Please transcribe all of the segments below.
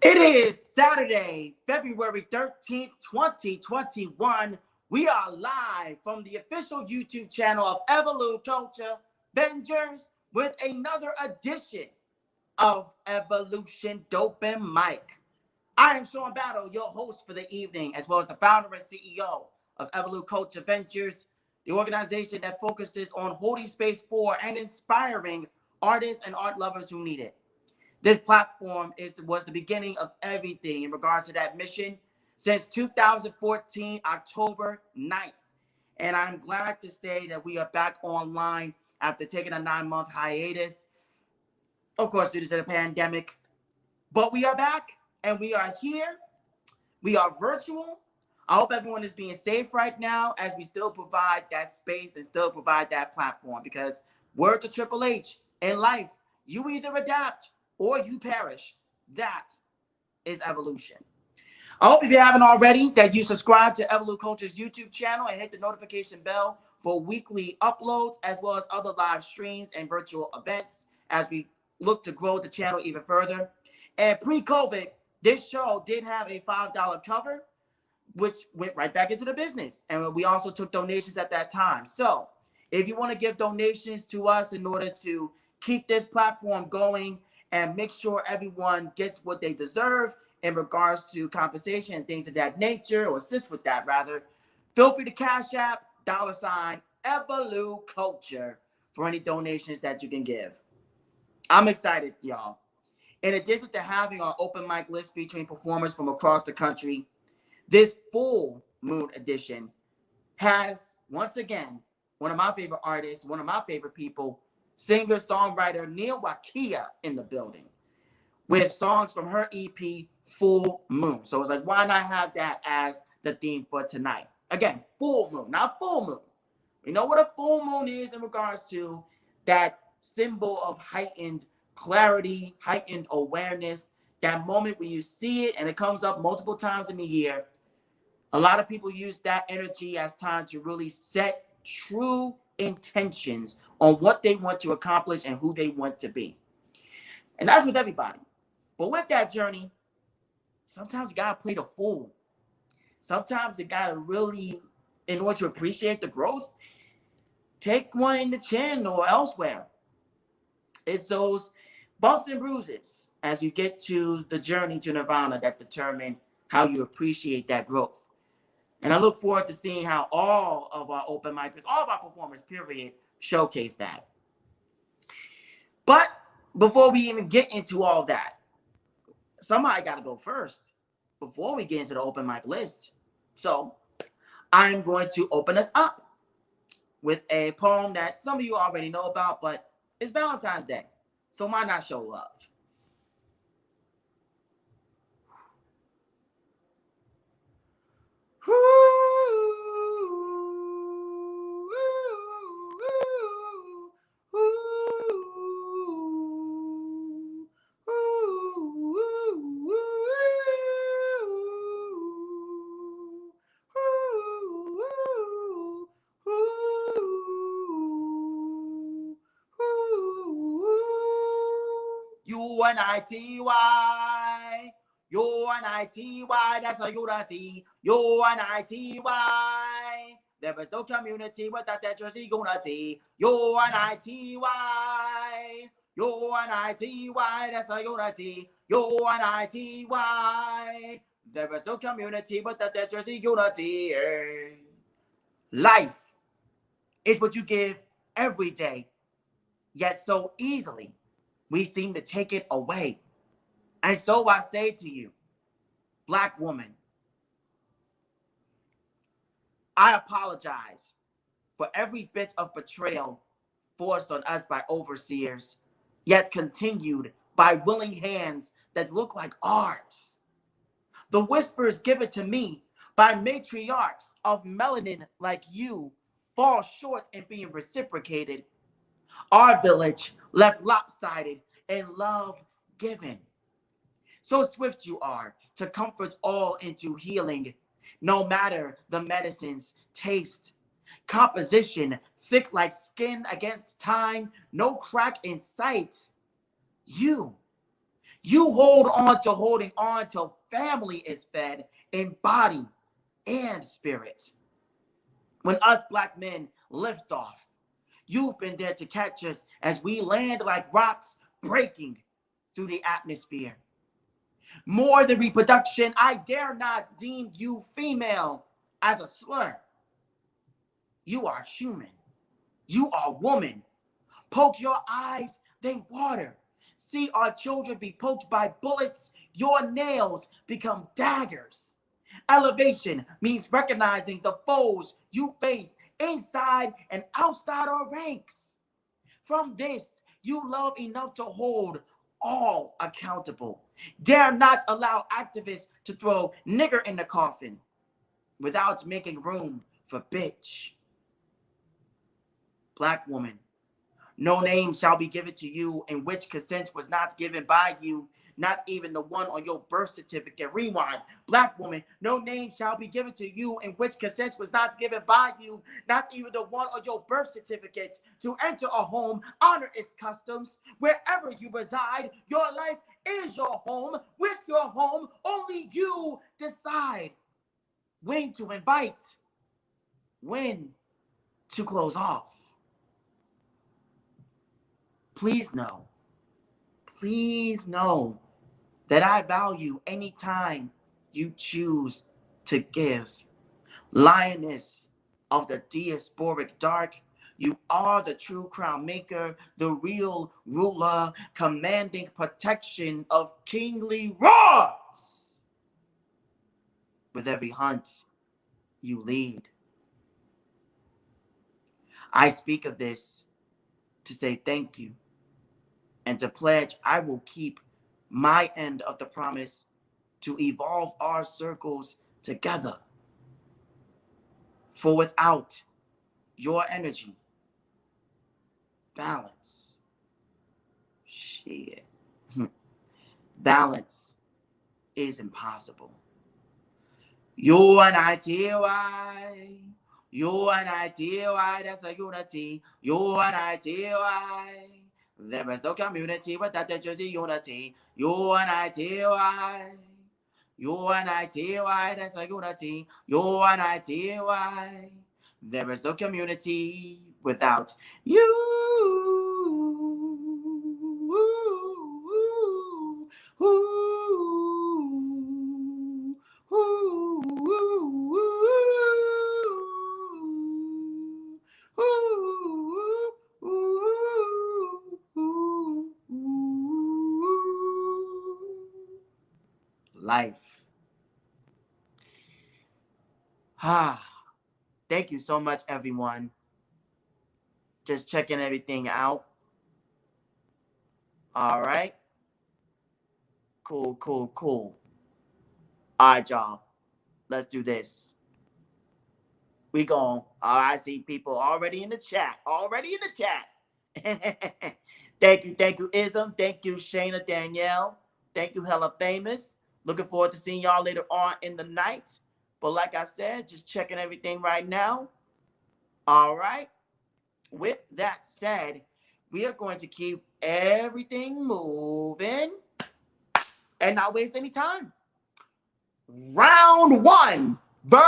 It is Saturday, February 13th, 2021. We are live from the official YouTube channel of EvoluCulture Ventures with another edition of Evolution Dopen Mic. I am Sean Battle, your host for the evening, as well as the founder and CEO of EvoluCulture Ventures, the organization that focuses on holding space for and inspiring artists and art lovers who need it. This platform was the beginning of everything in regards to that mission since 2014, October 9th. And I'm glad to say that we are back online after taking a 9-month hiatus, of course, due to the pandemic. But we are back and we are here. We are virtual. I hope everyone is being safe right now as we still provide that space and still provide that platform, because word to Triple H, in life, you either adapt or you perish. That is evolution. I hope if you haven't already that you subscribe to EvoluCulture's YouTube channel and hit the notification bell for weekly uploads, as well as other live streams and virtual events as we look to grow the channel even further. And pre-COVID, this show did have a $5 cover, which went right back into the business. And we also took donations at that time. So if you want to give donations to us in order to keep this platform going and make sure everyone gets what they deserve in regards to compensation and things of that nature, or assist with that rather, feel free to Cash App $EvoluCulture for any donations that you can give. I'm excited, y'all. In addition to having our open mic list featuring performers from across the country, this full moon edition has, once again, one of my favorite artists, one of my favorite people, singer-songwriter Nia Waqiah in the building with songs from her EP, Full Moon. So it's like, why not have that as the theme for tonight? Again, full moon, not full moon. You know what a full moon is in regards to that symbol of heightened clarity, heightened awareness, that moment when you see it and it comes up multiple times in the year. A lot of people use that energy as time to really set true intentions on what they want to accomplish and who they want to be. And that's with everybody. But with that journey, sometimes you gotta play the fool. Sometimes you gotta really, in order to appreciate the growth, take one in the chin or elsewhere. It's those bumps and bruises as you get to the journey to nirvana that determine how you appreciate that growth. And I look forward to seeing how all of our open micers, all of our performers, period, showcase that. But before we even get into all that, somebody got to go first before we get into the open mic list. So I'm going to open us up with a poem that some of you already know about, but it's Valentine's Day, so why not show love? U-N-I-T-Y, U-N-I-T-Y, that's a unity, U-N-I-T-Y. There is no community without that Jersey unity, U-N-I-T-Y, U-N-I-T-Y, that's a unity, U-N-I-T-Y. There is no community without that Jersey unity. Life is what you give every day, yet so easily we seem to take it away. And so I say to you, Black woman, I apologize for every bit of betrayal forced on us by overseers, yet continued by willing hands that look like ours. The whispers given to me by matriarchs of melanin like you fall short in being reciprocated. Our village left lopsided and love given. So swift you are to comfort all into healing, no matter the medicine's taste. Composition thick like skin against time, no crack in sight. You You hold on to holding on till family is fed in body and spirit. When us Black men lift off, you've been there to catch us as we land like rocks breaking through the atmosphere. More than reproduction, I dare not deem you female as a slur. You are human. You are woman. Poke your eyes, they water. See our children be poked by bullets. Your nails become daggers. Elevation means recognizing the foes you face inside and outside our ranks. From this, you love enough to hold all accountable. Dare not allow activists to throw nigger in the coffin without making room for bitch. Black woman, no name shall be given to you in which consent was not given by you, not even the one on your birth certificate. Rewind. Black woman, no name shall be given to you in which consent was not given by you, not even the one on your birth certificate. To enter a home, honor its customs. Wherever you reside, your life is your home. With your home, only you decide when to invite, when to close off. Please know that I value any time you choose to give. Lioness of the diasporic dark, you are the true crown maker, the real ruler, commanding protection of kingly roars. With every hunt you lead. I speak of this to say thank you and to pledge I will keep my end of the promise to evolve our circles together. For without your energy, balance, shit, balance is impossible. UNITY, UNITY, that's a unity. UNITY. There is no community without the Jersey unity. UNITY. UNITY, that's a unity. UNITY. There is no community without you. Life. Thank you so much, everyone. Just checking everything out. All right. Cool. All right, y'all. Let's do this. We going. I see people already in the chat. Thank you, Ism. Thank you, Shayna Danielle. Thank you, Hella Famous. Looking forward to seeing y'all later on in the night. But like I said, just checking everything right now. All right. With that said, we are going to keep everything moving and not waste any time. Round one, verse.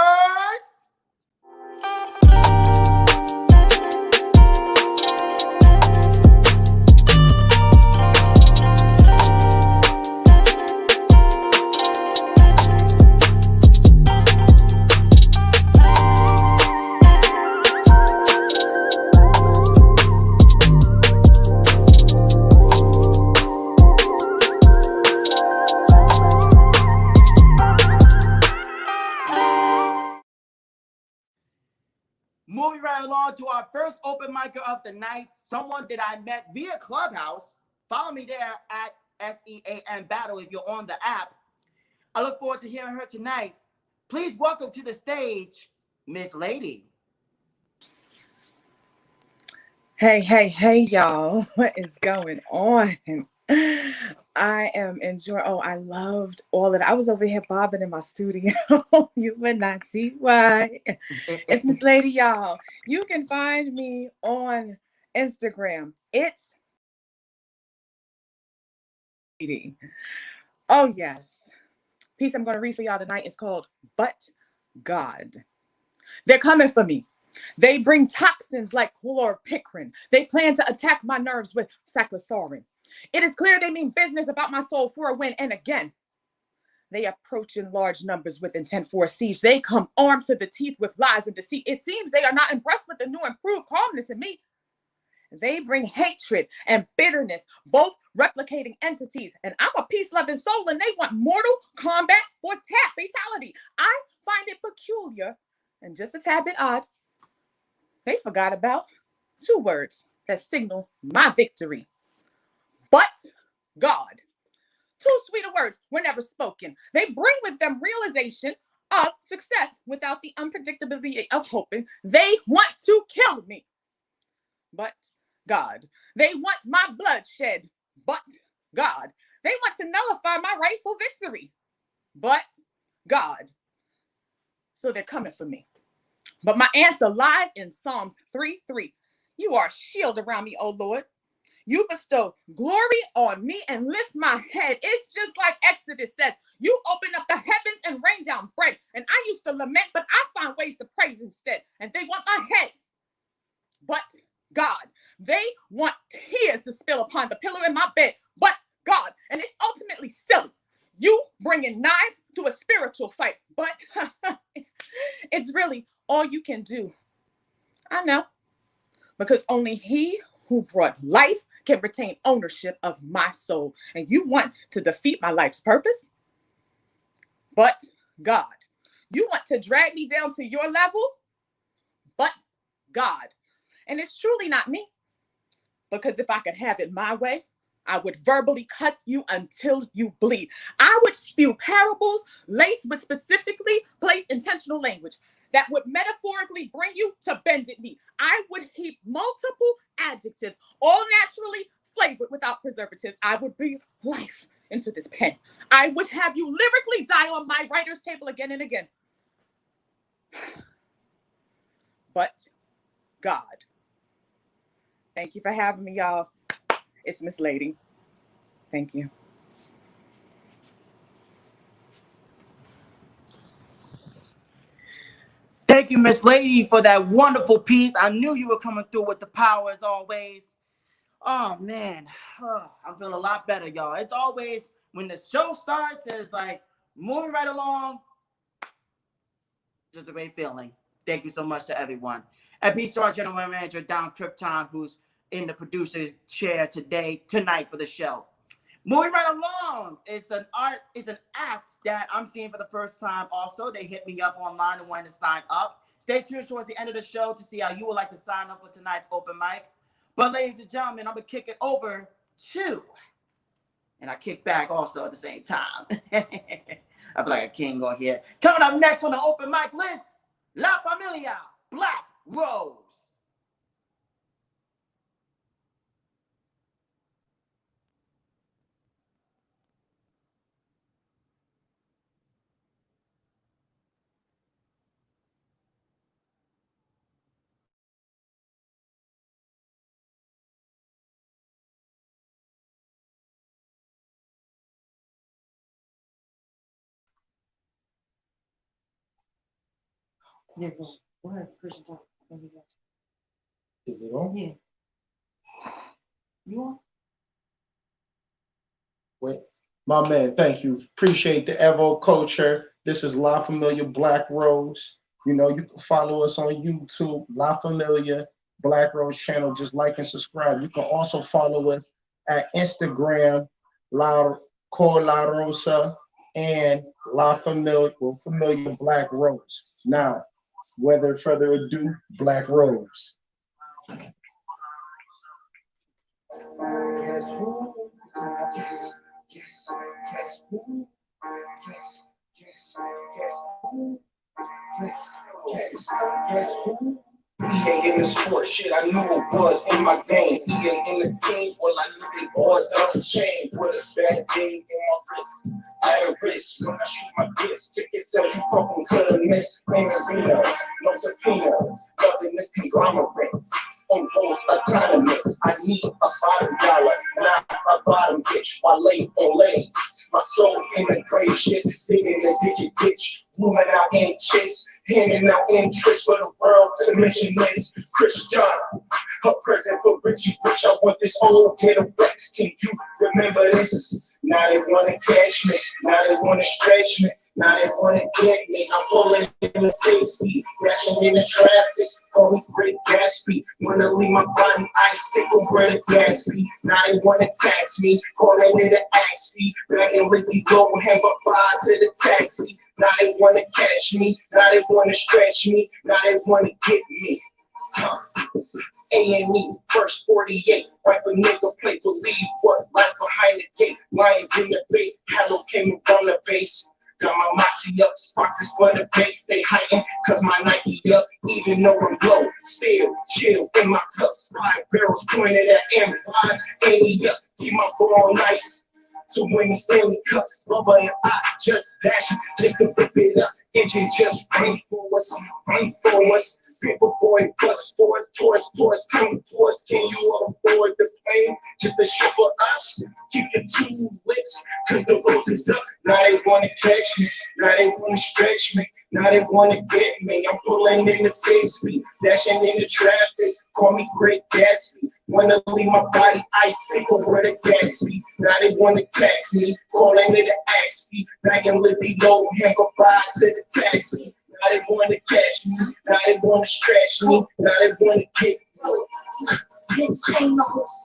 Moving right along to our first open micer of the night, someone that I met via Clubhouse. Follow me there at SEAM Battle if you're on the app. I look forward to hearing her tonight. Please welcome to the stage, Miss Lady. Hey, y'all. What is going on? I am enjoying. Oh, I loved all of it. I was over here bobbing in my studio. You would not see why. It's Miss Lady, y'all. You can find me on Instagram. It's Oh, yes. Piece I'm going to read for y'all tonight is called But God. They're coming for me. They bring toxins like chlorpicrin. They plan to attack my nerves with cyclosporin. It is clear they mean business about my soul for a win. And again, they approach in large numbers with intent for a siege. They come armed to the teeth with lies and deceit. It seems they are not impressed with the new improved calmness in me. They bring hatred and bitterness, both replicating entities. And I'm a peace-loving soul, and they want mortal combat for fatality. I find it peculiar and just a tad bit odd. They forgot about two words that signal my victory. But God. Two sweeter words were never spoken. They bring with them realization of success without the unpredictability of hoping. They want to kill me. But God. They want my bloodshed. But God. They want to nullify my rightful victory. But God. So they're coming for me. But my answer lies in Psalms 3:3. You are a shield around me, O Lord. You bestow glory on me and lift my head. It's just like Exodus says. You open up the heavens and rain down bread. And I used to lament, but I find ways to praise instead. And they want my head. But God, they want tears to spill upon the pillow in my bed. But God, and it's ultimately silly. You bringing knives to a spiritual fight. But it's really all you can do. I know. Because only he who brought life can retain ownership of my soul. And you want to defeat my life's purpose? But God. You want to drag me down to your level? But God. And it's truly not me. Because if I could have it my way, I would verbally cut you until you bleed. I would spew parables laced with specifically placed intentional language that would metaphorically bring you to bended knee. I would heap multiple adjectives, all naturally flavored without preservatives. I would breathe life into this pen. I would have you lyrically die on my writer's table again and again. But God. Thank you for having me, y'all. It's Miss Lady. Thank you. Thank you, Miss Lady, for that wonderful piece. I knew you were coming through with the power as always. Oh, man. I'm feeling a lot better, y'all. It's always when the show starts, it's like moving right along. Just a great feeling. Thank you so much to everyone. And peace to our general manager, Don Krypton, who's in the producer's chair tonight for the show. Moving right along, it's an act that I'm seeing for the first time. Also, they hit me up online and wanted to sign up. Stay tuned towards the end of the show to see how you would like to sign up for tonight's open mic. But ladies and gentlemen, I'm gonna kick it over to, and I kick back also at the same time. I feel like a king on here. Coming up next on the open mic list, La Familia, Black Rose. Yeah, go ahead, Christian. Is it on? Yeah. You on? Wait, my man, thank you. Appreciate the EvoluCulture. This is La Familia Black Rose. You know, you can follow us on YouTube, La Familia Black Rose channel. Just like and subscribe. You can also follow us at Instagram, La Rosa and La Familia, Familia Black Rose. Now, without further ado, Black Rose. Guess who? Yes, yes, guess who? Yes, yes, guess who? Yes, yes, guess who? EA in the sport, shit, I knew it was in my game. EA in the team, well, I knew they boys on the chain. With a bad day in my wrist. I ain't rich when I shoot my disc. Tickets so you fucking couldn't miss. Marino, no Safino, loving this conglomerate. On holes autonomous. I need $5, not bottom bitch, while lay on lay. My soul in the grave shit, digging in the ditch, moving out in chase, handing out interest for the world to mention this. Christian, her present for Richie Rich. I want this old ghetto Rex. Can you remember this? Now they wanna catch me, now they wanna stretch me, now they wanna get me. I'm pulling in the safety, crashing in the traffic. Call me Great Gatsby. Wanna leave my body icicle where the gas be. Now they wanna tax me, calling it an axe fee. Back in Lizzie Go, have a fly to the taxi. Now they wanna catch me, now they wanna stretch me, now they wanna get me. A&E, first 48, wipe a nigga play, believe what, life behind the gate, lions in the bait, Hello came from the base. Got my moxie up, boxes for the base, they hiding, cause my Nike up, even though I'm low, still chill in my cup, 5 barrels pointed at M5, 80 up, keep my ball nice. To win the Stanley Cup, rubber and I just dash it, just to flip it up. Engine just rain for us, rain for us. Paper boy, bus tours, come towards. Can you afford the pain? Just a shit for us. Keep your 2 lips, cause the rose is up. Now they wanna catch me, now they wanna stretch me, now they wanna get me. I'm pulling in the 6 speed, dashing in the traffic. Call me Great Gatsby. Wanna leave my body icicle where the gas be. Now they wanna tax me, calling it an axe fee. Back in Lizzie Low, hang a ride to the taxi. Now they wanna catch me, now they wanna stretch me, now they wanna get me. This ain't no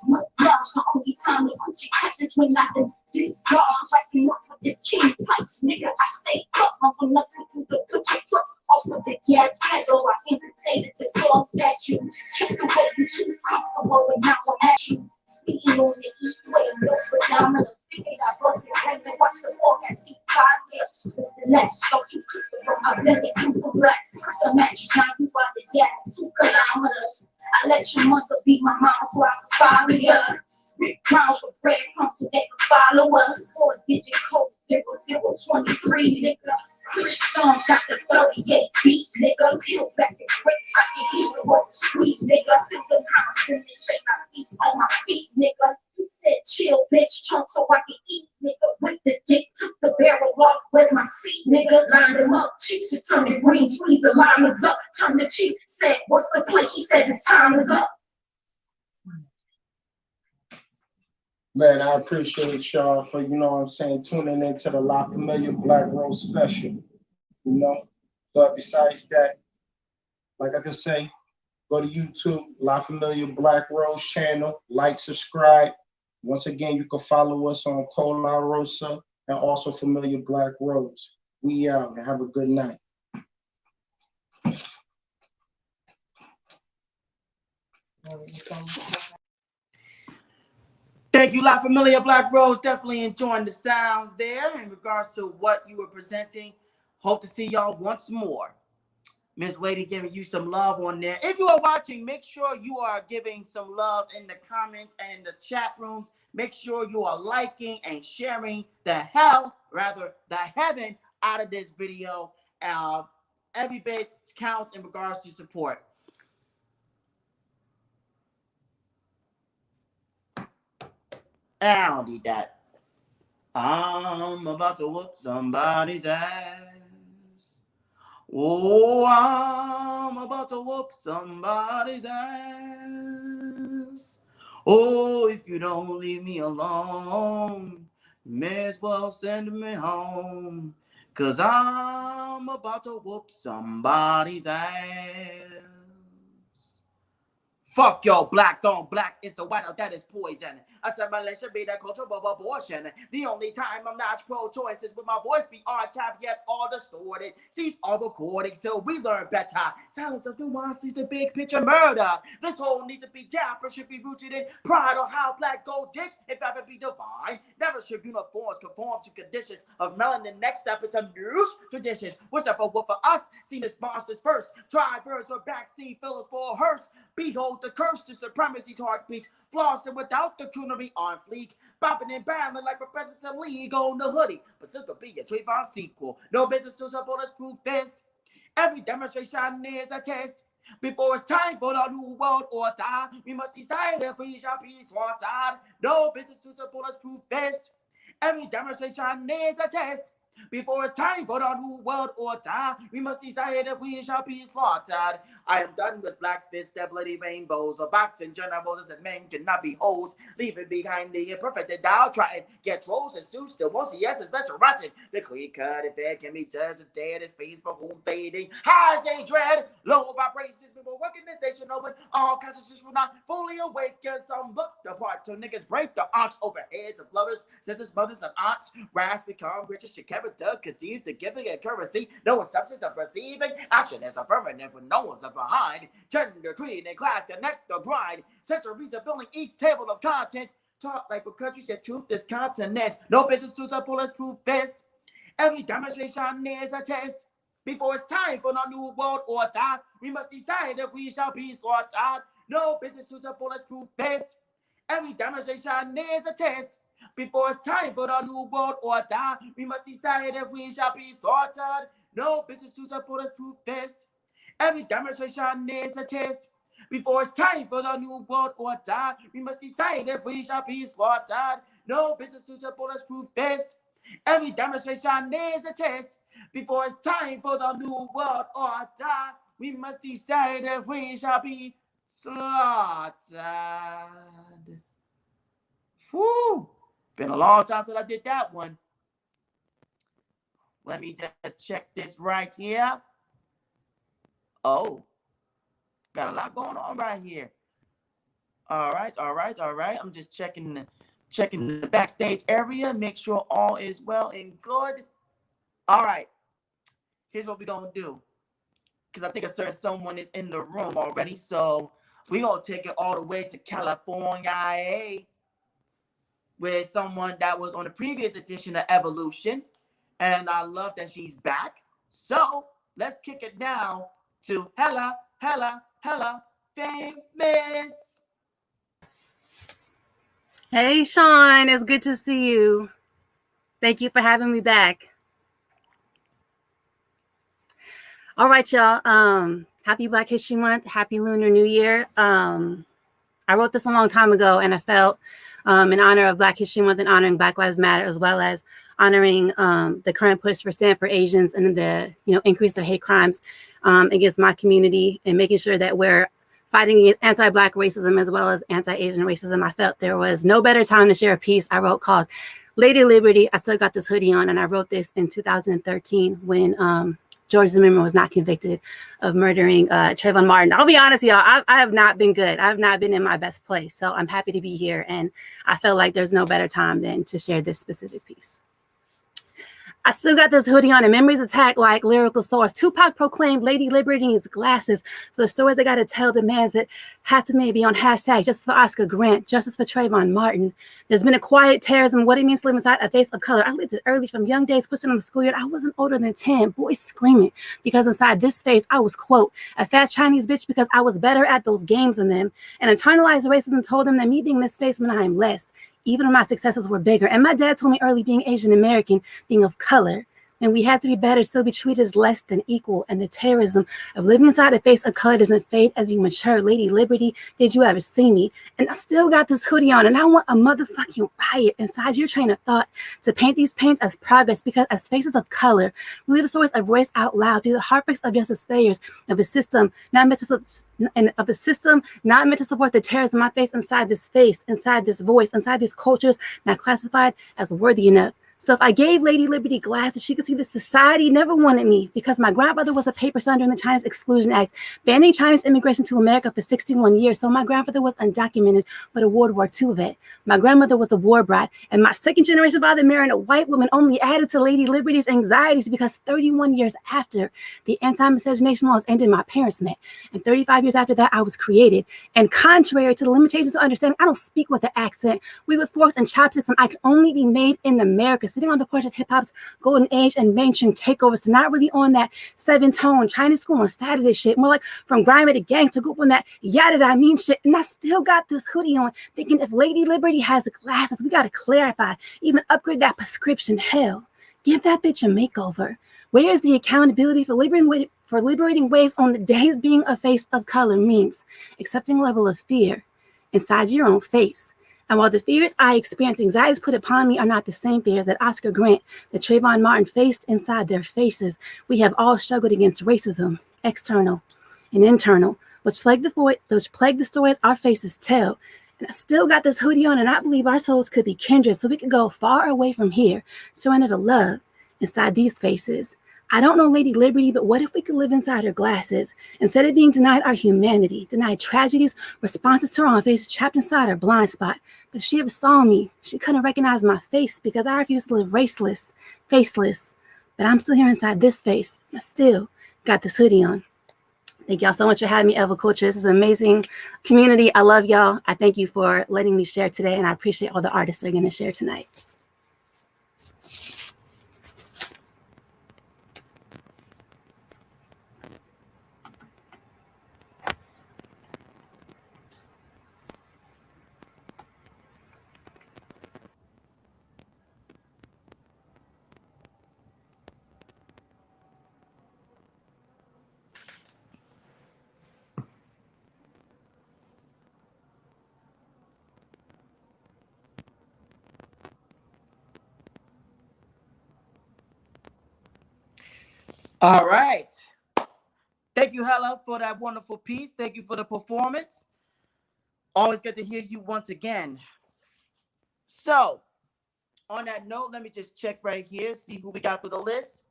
my love's the only time the coochie catches when I do this dog wrapping up with this king pipe. Nigga, I stay up, I'm from nothing to the coochie foot. Off of the gas pedal, I entertained the tall statue. Keep the way you too comfortable and now I'm at you. Speaking on the east way, no predominant. I brought the rain and watch the forecast. See God here with the next. Don't you keep it from my belly, you for black. The match, now you out the gas, 2 kilometers. I let your mother be my mama so I can follow you. Big crowns with breadcrumbs so they can follow us. 4-digit code 0023, nigga. Chris Storm got the 38 beat, nigga. Peel back the bricks, I can hear the word squeeze, nigga. Feel the house and they say my feet on my feet, nigga. He said chill, bitch, chunk so I can eat, nigga. With the dick, took the barrel off, where's my seat, nigga? Line them up, cheeks is turning green, squeeze the limers up. Turn the cheek, said, what's the play? He said his time is up. Man, I appreciate y'all for, you know what I'm saying, tuning into the La Familia Black Rose special, you know. But besides that, like I can say, go to YouTube, La Familia Black Rose channel, like, subscribe. Once again, you can follow us on Cola Rosa and also Familia Black Rose. We out and have a good night. Thank you, La Familia Black Rose. Definitely enjoying the sounds there in regards to what you were presenting. Hope to see y'all once more. Miss Lady giving you some love on there. If you are watching, make sure you are giving some love in the comments and in the chat rooms. Make sure you are liking and sharing the heaven out of this video. Every bit counts in regards to support. I don't need that. I'm about to whoop somebody's ass. Oh, I'm about to whoop somebody's ass. Oh, if you don't leave me alone, may as well send me home. 'Cause I'm about to whoop somebody's ass. Fuck y'all, black on black is the white out that is poison. Assimilation be the culture of abortion. The only time I'm not pro-choice is with my voice be archived yet all distorted. Cease all recording so we learn better. Silence of nuance is the big picture murder. This whole need to be dapper, should be rooted in pride or how black gold did if ever be divine. Never should uniforms conform to conditions of melanin. Next step into new traditions. What's up for us? Seen as monsters first. Drivers or backseat fillers for a hearse. Behold the curse to supremacy's heartbeats, flossing without the coonery on fleek, bopping and battling like Professor League on the hoodie, but still could be a Trayvon sequel. No business to a bulletproof fist. Every demonstration is a test. Before it's time for the new world order, we must decide if we shall be slaughtered. No business to the bulletproof vest. Every demonstration needs a test. Before it's time for the new world order, we must decide if we shall be slaughtered. I am done with black fists, that bloody rainbows, or boxing generals that men cannot be hoes, leaving behind the imperfect and downtrodden. Get trolls and suits that won't see yes, it's such a rotten. The clean cut affair can be just as dead as face for whom fading. Highs they dread, low vibrations, people working this nation open. All consciousness will not fully awaken. Some look the part till niggas break the arcs over heads of lovers, sisters, mothers, and aunts. Rags become richer, shit character conceives the giving and currency. No substance of receiving. Action is a permanent when no one's behind. Gender, creed, and class connect the grind. Centuries of building each table of content. Talk like a country said truth is continent. No business to the bulletproof vest. Every demonstration is a test. Before it's time for the new world order, we must decide if we shall be slaughtered. No business to the bulletproof vest. Every demonstration is a test. Before it's time for the new world order, we must decide if we shall be slaughtered. No business to the bulletproof vest. Every demonstration is a test. Before it's time for the new world order, we must decide if we shall be slaughtered. No business to the bulletproof vest. Every demonstration is a test. Before it's time for the new world order, we must decide if we shall be slaughtered. Whew. Been a long time since I did that one. Let me just check this right here. Oh, got a lot going on right here. All right. I'm just checking the backstage area, make sure all is well and good. All right. Here's what we're gonna do. Because I think a certain someone is in the room already. So we're gonna take it all the way to California, with someone that was on the previous edition of Evolution. And I love that she's back. So let's kick it now to Hella Famous. Hey, Sean, it's good to see you. Thank you for having me back. All right, y'all. Happy Black History Month. Happy Lunar New Year. I wrote this a long time ago, and I felt in honor of Black History Month and honoring Black Lives Matter, as well as honoring the current push for Stand for Asians and the increase of hate crimes against my community, and making sure that we're fighting against anti-Black racism as well as anti-Asian racism. I felt there was no better time to share a piece I wrote called Lady Liberty. I still got this hoodie on, and I wrote this in 2013 when George Zimmerman was not convicted of murdering Trayvon Martin. I'll be honest, y'all, I have not been good. I have not been in my best place. So I'm happy to be here. And I felt like there's no better time than to share this specific piece. I still got this hoodie on, and memories attack like lyrical source. Tupac proclaimed Lady Liberty in his glasses. So the stories I got to tell demands that have to maybe on hashtag justice for Oscar Grant, justice for Trayvon Martin. There's been a quiet terrorism, what it means to live inside a face of color. I lived it early from young days, pushing on the schoolyard. I wasn't older than 10, boys screaming, because inside this face, I was, quote, a fat Chinese bitch because I was better at those games than them. And internalized racism told them that me being this face meant I am less, even when my successes were bigger. And my dad told me early, being Asian American, being of color, and we had to be better, still be treated as less than equal. And the terrorism of living inside a face of color doesn't fade as you mature. Lady Liberty, did you ever see me? And I still got this hoodie on, and I want a motherfucking riot inside your train of thought to paint these paints as progress, because as faces of color, we live stories of voice out loud through the heartbreaks of justice failures of a system not meant to support the terrorism I face inside this face, inside this voice, inside these cultures not classified as worthy enough. So if I gave Lady Liberty glasses, she could see the society never wanted me, because my grandfather was a paper son during the Chinese Exclusion Act, banning Chinese immigration to America for 61 years. So my grandfather was undocumented, but a World War II vet. My grandmother was a war bride, and my second generation father marrying a white woman only added to Lady Liberty's anxieties, because 31 years after the anti-miscegenation laws ended, my parents met. And 35 years after that, I was created. And contrary to the limitations of understanding, I don't speak with an accent. We with forks and chopsticks, and I can only be made in America, sitting on the porch of hip-hop's golden age and mainstream takeovers, to not really on that 7-tone Chinese school on Saturday shit, more like from grimy to gangs to go on that yada I mean shit. And I still got this hoodie on, thinking if Lady Liberty has glasses, we got to clarify, even upgrade that prescription. Hell, give that bitch a makeover. Where is the accountability for for liberating waves on the days being a face of color means accepting a level of fear inside your own face. And while the fears I experience, anxieties put upon me are not the same fears that Oscar Grant, that Trayvon Martin faced inside their faces, we have all struggled against racism, external and internal, which plague the stories our faces tell. And I still got this hoodie on, and I believe our souls could be kindred, so we could go far away from here, surrender to love inside these faces. I don't know Lady Liberty, but what if we could live inside her glasses? Instead of being denied our humanity, denied tragedies, responses to her own face, trapped inside her blind spot. But if she ever saw me, she couldn't recognize my face because I refuse to live raceless, faceless. But I'm still here inside this face. I still got this hoodie on. Thank y'all so much for having me, EvoluCulture. This is an amazing community. I love y'all. I thank you for letting me share today, and I appreciate all the artists that are going to share tonight. All right. Thank you, Hella, for that wonderful piece. Thank you for the performance. Always good to hear you once again. So, on that note, let me just check right here, see who we got for the list.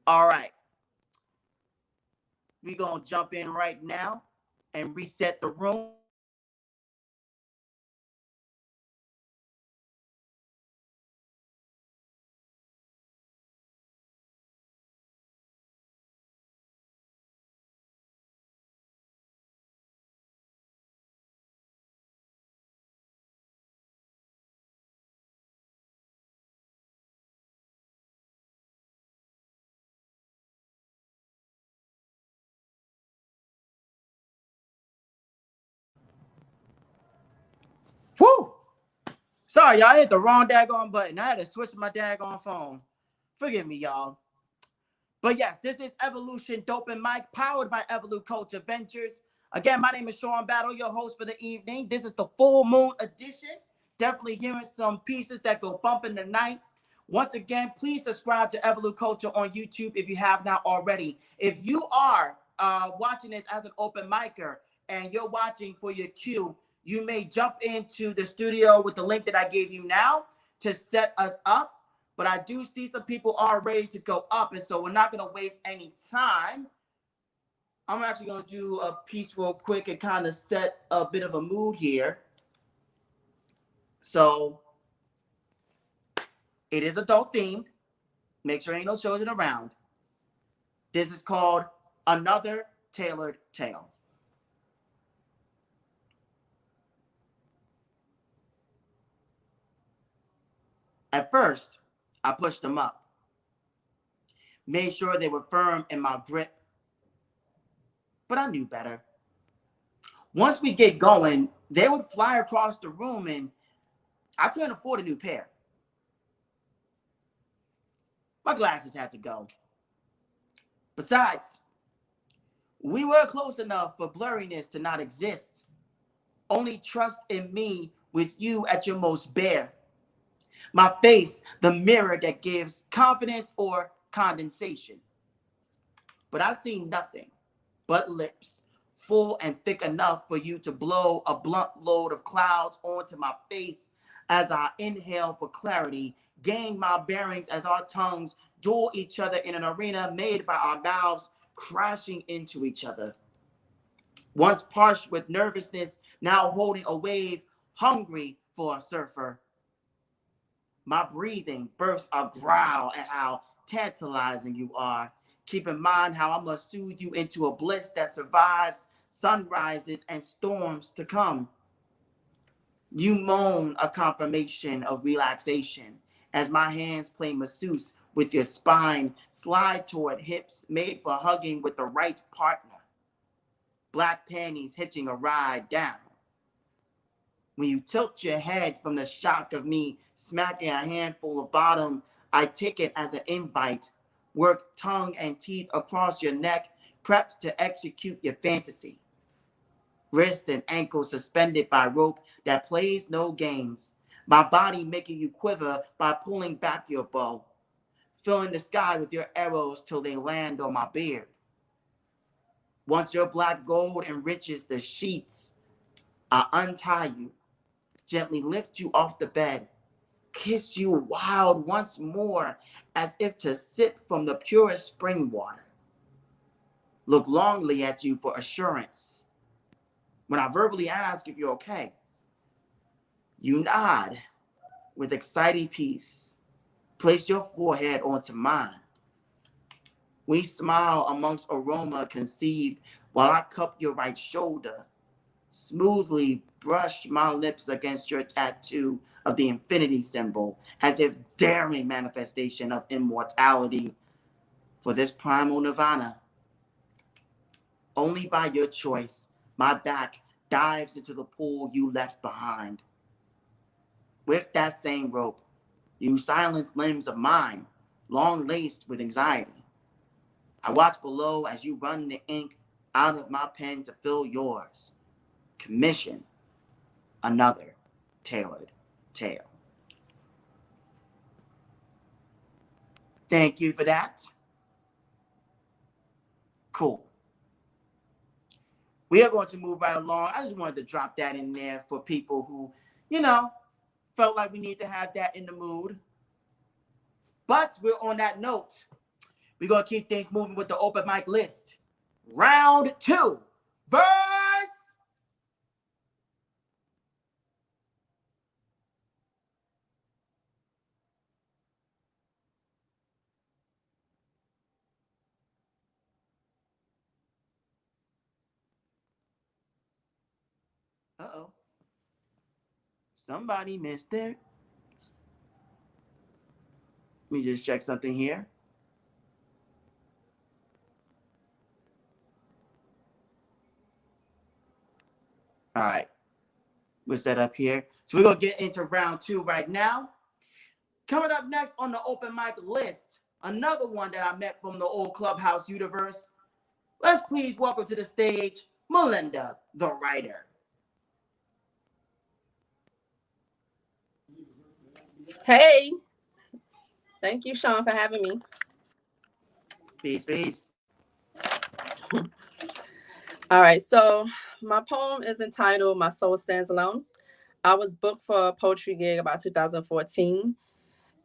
All right. We're going to jump in right now and reset the room. Woo! Sorry, y'all, I hit the wrong daggone button. I had to switch my daggone phone. Forgive me, y'all. But yes, this is Evolution Dopen Mic, powered by EvoluCulture Ventures. Again, my name is Sean Battle, your host for the evening. This is the full moon edition. Definitely hearing some pieces that go bumping tonight. Once again, please subscribe to EvoluCulture on YouTube if you have not already. If you are watching this as an open micer and you're watching for your cue, you may jump into the studio with the link that I gave you now to set us up. But I do see some people are ready to go up, and so we're not going to waste any time. I'm actually going to do a piece real quick and kind of set a bit of a mood here. So it is adult themed. Make sure ain't no children around. This is called Another Tailored Tale. At first, I pushed them up. Made sure they were firm in my grip. But I knew better. Once we get going, they would fly across the room and I couldn't afford a new pair. My glasses had to go. Besides, we were close enough for blurriness to not exist. Only trust in me with you at your most bare. My face, the mirror that gives confidence or condensation. But I see nothing but lips, full and thick enough for you to blow a blunt load of clouds onto my face as I inhale for clarity, gain my bearings as our tongues duel each other in an arena made by our mouths crashing into each other. Once parched with nervousness, now holding a wave, hungry for a surfer. My breathing bursts a growl at how tantalizing you are. Keep in mind how I must soothe you into a bliss that survives sunrises and storms to come. You moan a confirmation of relaxation as my hands play masseuse with your spine, slide toward hips made for hugging with the right partner. Black panties hitching a ride down. When you tilt your head from the shock of me smacking a handful of bottom, I take it as an invite. Work tongue and teeth across your neck, prepped to execute your fantasy. Wrist and ankle suspended by rope that plays no games. My body making you quiver by pulling back your bow. Filling the sky with your arrows till they land on my beard. Once your black gold enriches the sheets, I untie you, gently lift you off the bed, kiss you wild once more, as if to sip from the purest spring water. Look longingly at you for assurance. When I verbally ask if you're okay, you nod with exciting peace. Place your forehead onto mine. We smile amongst aroma conceived while I cup your right shoulder, smoothly brush my lips against your tattoo of the infinity symbol, as if daring manifestation of immortality for this primal nirvana. Only by your choice, my back dives into the pool you left behind. With that same rope, you silence limbs of mine, long laced with anxiety. I watch below as you run the ink out of my pen to fill yours. Commission another tailored tale. Thank you for that. Cool. We are going to move right along. I just wanted to drop that in there for people who, felt like we need to have that in the mood. But we're on that note. We're going to keep things moving with the open mic list. Round 2. Verse. Uh-oh. Somebody missed it. Let me just check something here. All right. We're set up here. So we're going to get into round 2 right now. Coming up next on the open mic list, another one that I met from the old Clubhouse universe. Let's please welcome to the stage, Melinda, the writer. Hey, thank you, Sean, for having me. Peace, peace. All right, so my poem is entitled My Soul Stands Alone. I was booked for a poetry gig about 2014,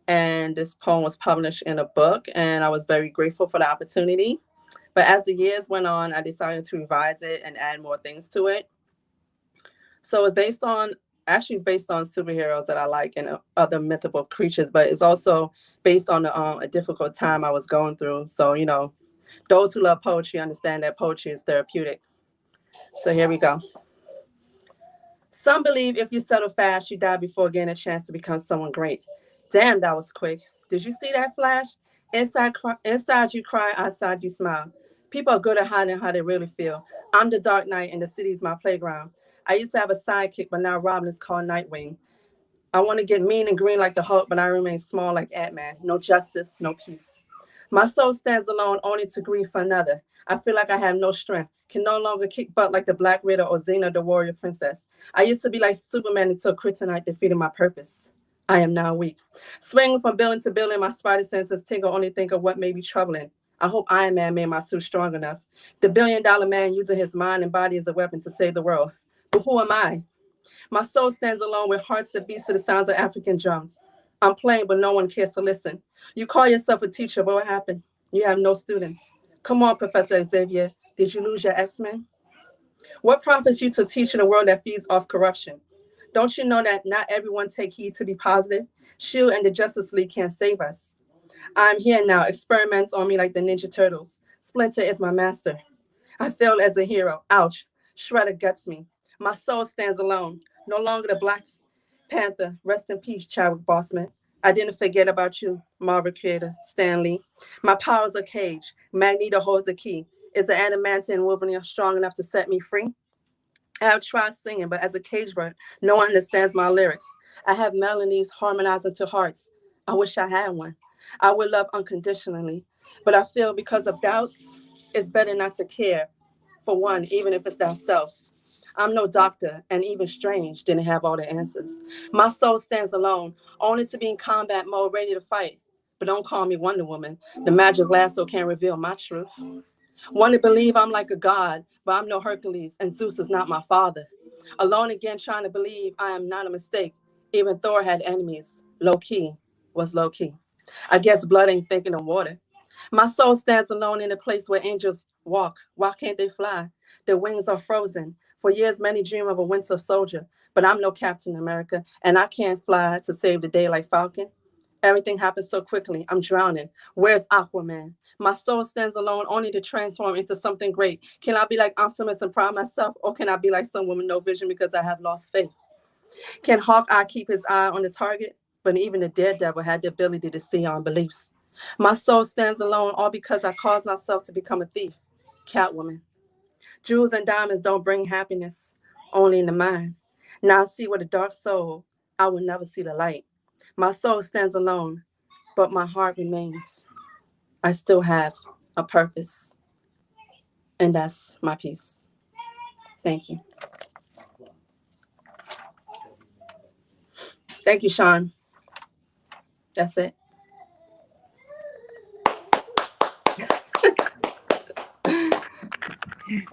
and this poem was published in a book, and I was very grateful for the opportunity. But as the years went on, I decided to revise it and add more things to it. So it's based on superheroes that I like and other mythical creatures, but it's also based on a difficult time I was going through. So, those who love poetry understand that poetry is therapeutic. So here we go. Some believe if you settle fast, you die before getting a chance to become someone great. Damn, that was quick. Did you see that flash? Inside you cry, outside you smile. People are good at hiding how they really feel. I'm the Dark Knight and the city's my playground. I used to have a sidekick, but now Robin is called Nightwing. I want to get mean and green like the Hulk, but I remain small like Ant-Man. No justice, no peace. My soul stands alone only to grieve for another. I feel like I have no strength, can no longer kick butt like the Black Widow or Xena, the warrior princess. I used to be like Superman until kryptonite defeated my purpose. I am now weak. Swinging from building to building, my spider senses tingle, only think of what may be troubling. I hope Iron Man made my suit strong enough. The billion-dollar man using his mind and body as a weapon to save the world. But who am I? My soul stands alone with hearts that beat to the sounds of African drums. I'm playing, but no one cares to listen. You call yourself a teacher, but what happened? You have no students. Come on, Professor Xavier. Did you lose your X-Men? What profits you to teach in a world that feeds off corruption? Don't you know that not everyone take heed to be positive? SHIELD and the Justice League can't save us. I'm here now. Experiments on me like the Ninja Turtles. Splinter is my master. I failed as a hero. Ouch. Shredder guts me. My soul stands alone. No longer the Black Panther. Rest in peace, Chadwick Boseman. I didn't forget about you, Marvel creator Stan Lee. My power's a cage. Magneto holds the key. Is an adamantine Wolverine strong enough to set me free? I have tried singing, but as a cage bird, no one understands my lyrics. I have melodies harmonizing to hearts. I wish I had one. I would love unconditionally, but I feel because of doubts, It's better not to care, for one, even if it's thyself. I'm no doctor, and even strange didn't have all the answers. My soul stands alone, only to be in combat mode, ready to fight. But don't call me Wonder Woman. The magic lasso can't reveal my truth. Want to believe I'm like a god, but I'm no Hercules, and Zeus is not my father. Alone again, trying to believe I am not a mistake. Even Thor had enemies. Low key was low key. I guess blood ain't thinking of water. My soul stands alone in a place where angels walk. Why can't they fly? Their wings are frozen. For years, many dream of a winter soldier, but I'm no Captain America, and I can't fly to save the day like Falcon. Everything happens so quickly, I'm drowning. Where's Aquaman? My soul stands alone only to transform into something great. Can I be like Optimus and pride myself, or can I be like some woman no vision because I have lost faith? Can Hawkeye keep his eye on the target? But even the daredevil had the ability to see on beliefs. My soul stands alone all because I caused myself to become a thief. Catwoman. Jewels and diamonds don't bring happiness, only in the mind. Now I see with a dark soul, I will never see the light. My soul stands alone, but my heart remains. I still have a purpose, and that's my piece. Thank you. Thank you, Sean. That's it.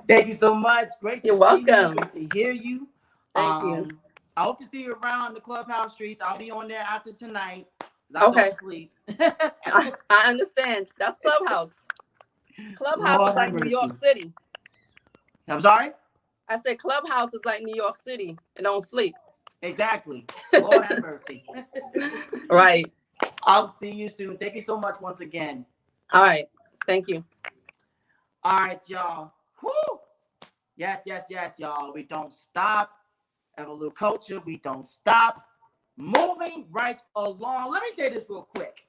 Thank you so much. Great to You're see welcome. you. Great to hear you. Thank you. I hope to see you around the clubhouse streets. I'll be on there after tonight because I Okay. don't sleep. I understand. That's Clubhouse. Clubhouse Lord is like have New York mercy. City. I'm sorry? I said Clubhouse is like New York City. It don't sleep. Exactly. Lord have mercy. Right. I'll see you soon. Thank you so much once again. All right. Thank you. All right, y'all. Woo! Yes, y'all. We don't stop. EvoluCulture, we don't stop. Moving right along. Let me say this real quick.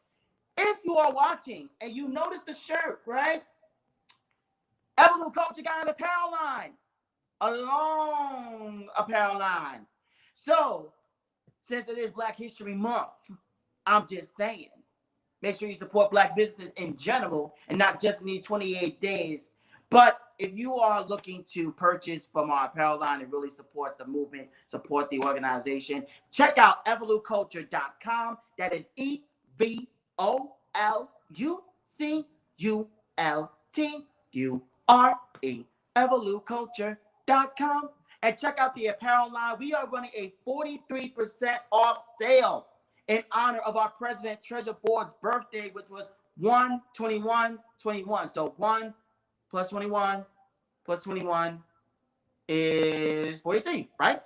If you are watching and you notice the shirt, right? EvoluCulture got an apparel line. A long apparel line. So, since it is Black History Month, I'm just saying, make sure you support Black businesses in general and not just in these 28 days. But if you are looking to purchase from our apparel line and really support the movement, support the organization, check out EvoluCulture.com. That is EvoluCulture. EvoluCulture.com. And check out the apparel line. We are running a 43% off sale in honor of our President Treasure Board's birthday, which was 1/21/21. So 1 plus 21 plus 21 is 43, right?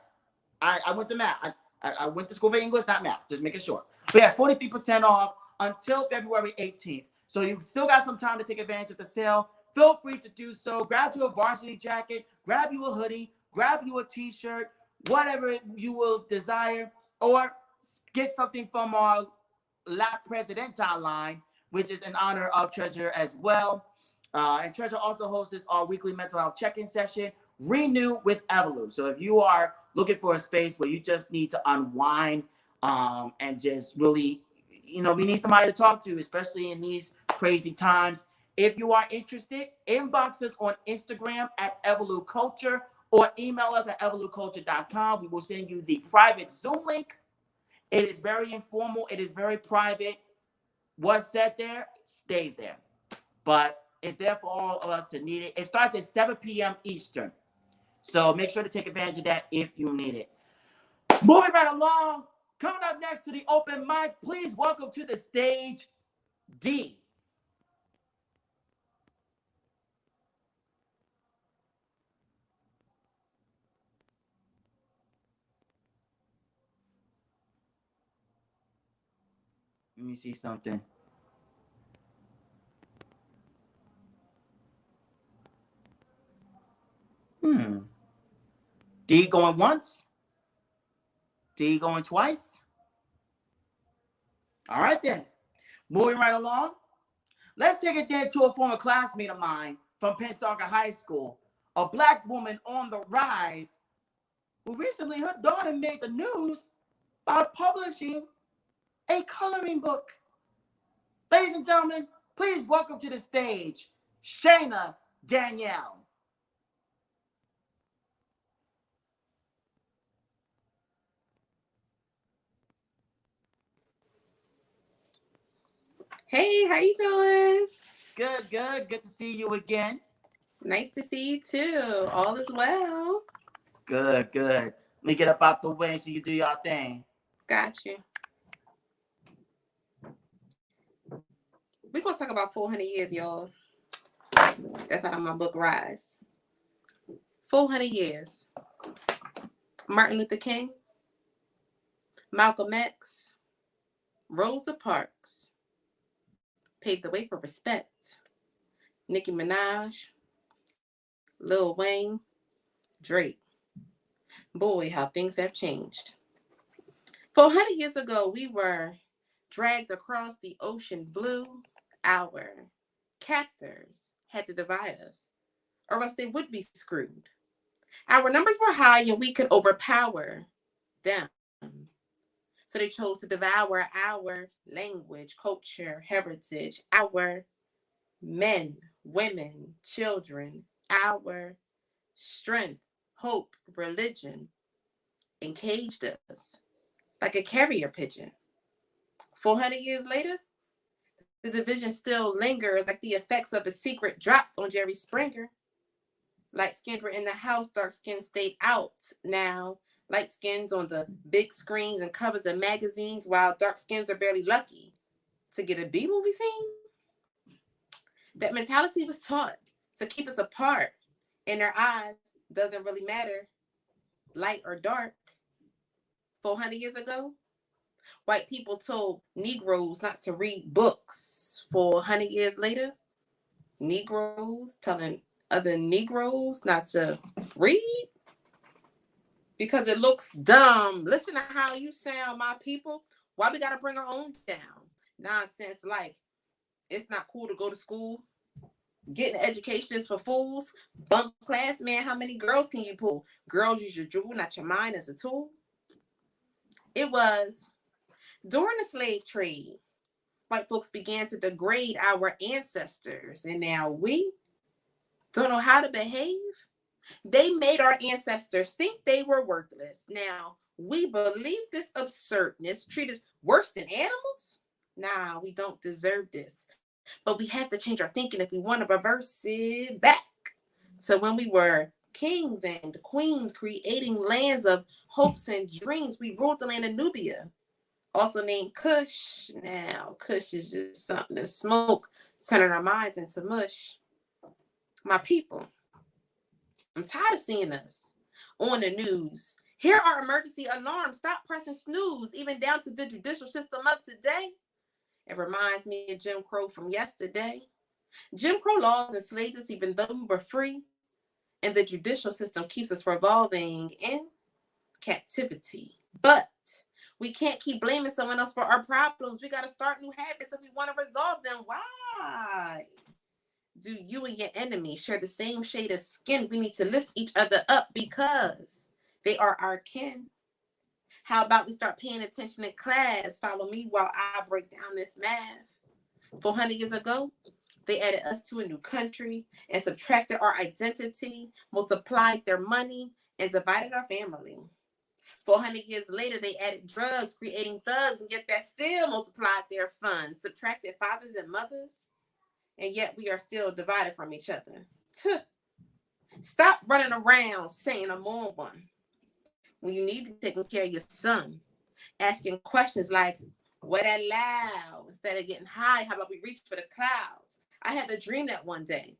I went to math. I went to school for English, not math, just making sure. But yeah, 43% off until February 18th. So you still got some time to take advantage of the sale. Feel free to do so. Grab you a varsity jacket, grab you a hoodie, grab you a t-shirt, whatever you will desire, or get something from our La Presidenta line, which is in honor of Treasure as well. And Treasure also hosts our weekly mental health check-in session, Renew with Evolu. So if you are looking for a space where you just need to unwind and just really, we need somebody to talk to, especially in these crazy times. If you are interested, inbox us on Instagram at EvoluCulture or email us at EvoluCulture.com. We will send you the private Zoom link. It is very informal. It is very private. What's said there stays there. But it's there for all of us to need it. It starts at 7 p.m. Eastern. So make sure to take advantage of that if you need it. Moving right along. Coming up next to the open mic, please welcome to the stage, D. Let me see something. D going once. D going twice. All right then. Moving right along. Let's take it then to a former classmate of mine from Pensarka High School, a Black woman on the rise who recently her daughter made the news by publishing a coloring book. Ladies and gentlemen, please welcome to the stage, Shayna Danielle. Hey, how you doing? Good, good. Good to see you again. Nice to see you too. All is well. Good, good. Let me get up out the way so you do your thing. Got you. We're going to talk about 400 years, y'all. That's how my book Rise. 400 years. Martin Luther King, Malcolm X, Rosa Parks paved the way for respect. Nicki Minaj, Lil Wayne, Drake. Boy, how things have changed. 400 years ago, we were dragged across the ocean blue. Our captors had to divide us, or else they would be screwed. Our numbers were high and we could overpower them. So they chose to devour our language, culture, heritage, our men, women, children, our strength, hope, religion, and caged us like a carrier pigeon. 400 years later, the division still lingers like the effects of a secret dropped on Jerry Springer. Light skins were in the house, dark skins stayed out. Now, light skins on the big screens and covers of magazines, while dark skins are barely lucky to get a B-movie scene. That mentality was taught to keep us apart. In their eyes, doesn't really matter, light or dark. 400 years ago, white people told Negroes not to read books. 400 years later, Negroes telling other Negroes not to read because it looks dumb. Listen to how you sound, my people. Why we gotta bring our own down? Nonsense like it's not cool to go to school. Getting an education is for fools. Bunk class, man, how many girls can you pull? Girls use your jewel, not your mind as a tool. It was during the slave trade, white folks began to degrade our ancestors, and now we don't know how to behave. They made our ancestors think they were worthless. Now, we believe this absurdness, treated worse than animals? Nah, we don't deserve this. But we have to change our thinking if we want to reverse it back to when we were kings and queens creating lands of hopes and dreams. We ruled the land of Nubia, also named Kush. Now, Kush is just something to smoke, turning our minds into mush. My people, I'm tired of seeing us on the news. Here are emergency alarms. Stop pressing snooze, even down to the judicial system of today. It reminds me of Jim Crow from yesterday. Jim Crow laws enslaved us even though we were free, and the judicial system keeps us revolving in captivity. But we can't keep blaming someone else for our problems. We got to start new habits if we want to resolve them. Why do you and your enemy share the same shade of skin? We need to lift each other up because they are our kin. How about we start paying attention in class? Follow me while I break down this math. 400 years ago, they added us to a new country and subtracted our identity, multiplied their money, and divided our family. 400 years later, they added drugs, creating thugs, and yet that still multiplied their funds, subtracted fathers and mothers, and yet we are still divided from each other. Stop running around saying I'm on one when you need to be taking care of your son, asking questions like, what that loud? Instead of getting high, how about we reach for the clouds? I have a dream that one day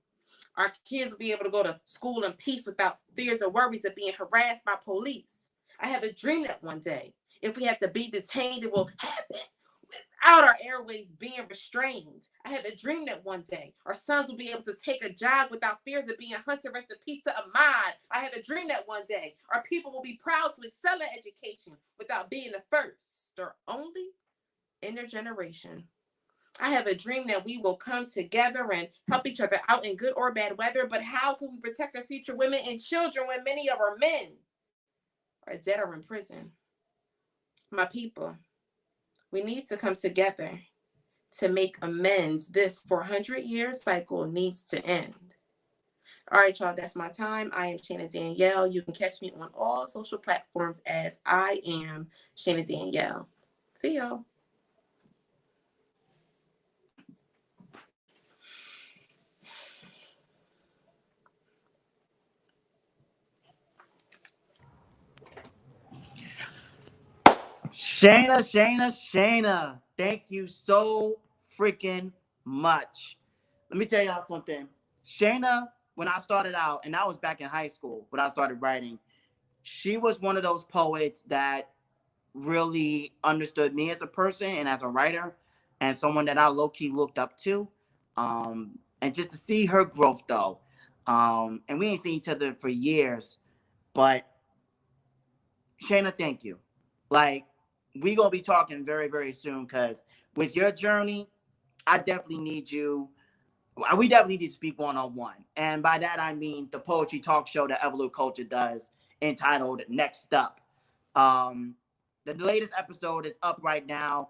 our kids will be able to go to school in peace without fears or worries of being harassed by police. I have a dream that one day, if we have to be detained, it will happen without our airways being restrained. I have a dream that one day our sons will be able to take a jog without fears of being hunted. Rest in peace to Ahmad. I have a dream that one day our people will be proud to excel in education without being the first or only in their generation. I have a dream that we will come together and help each other out in good or bad weather. But how can we protect our future women and children when many of our men are dead or in prison? My people, we need to come together to make amends. This 400-year cycle needs to end. All right, y'all, that's my time. I am Shanna Danielle. You can catch me on all social platforms as I am Shanna Danielle. See y'all. Shayna, thank you so freaking much. Let me tell y'all something. Shayna, when I started out, and that was back in high school when I started writing, she was one of those poets that really understood me as a person and as a writer, and someone that I low-key looked up to. And just to see her growth though, and we ain't seen each other for years, but Shayna, thank you. Like, we gonna be talking very, very soon, because with your journey, I definitely need you. We definitely need to speak one-on-one. And by that, I mean the poetry talk show that EvoluCulture does, entitled Next Up. The latest episode is up right now.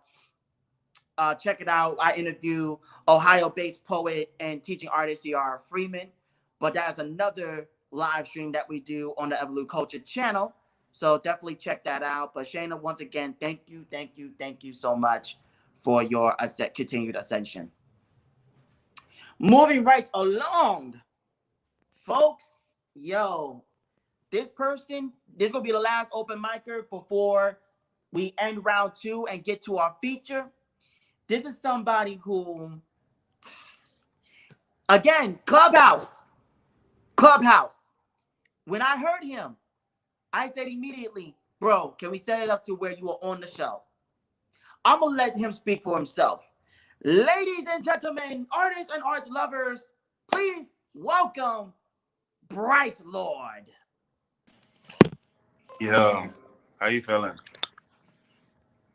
Check it out. I interview Ohio-based poet and teaching artist Ciara Freeman. But that's another live stream that we do on the EvoluCulture channel. So definitely check that out. But Shayna, once again, thank you so much for your continued ascension. Moving right along, folks. Yo, this person, this is going to be the last open micer before we end round 2 and get to our feature. This is somebody who, again, Clubhouse. When I heard him, I said immediately, bro, can we set it up to where you are on the show? I'm going to let him speak for himself. Ladies and gentlemen, artists and art lovers, please welcome Bright Lord. Yo, how you feeling?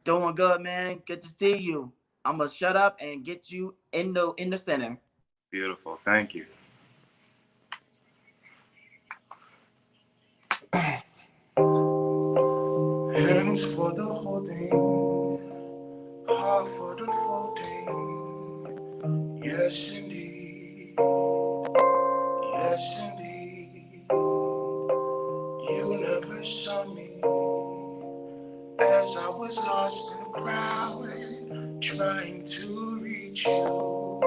Doing good, man. Good to see you. I'm going to shut up and get you in the center. Beautiful. Thank you. Hands for the holding, heart for the folding. Yes, indeed. Yes, indeed. You never saw me as I was lost in the crowd, trying to reach you,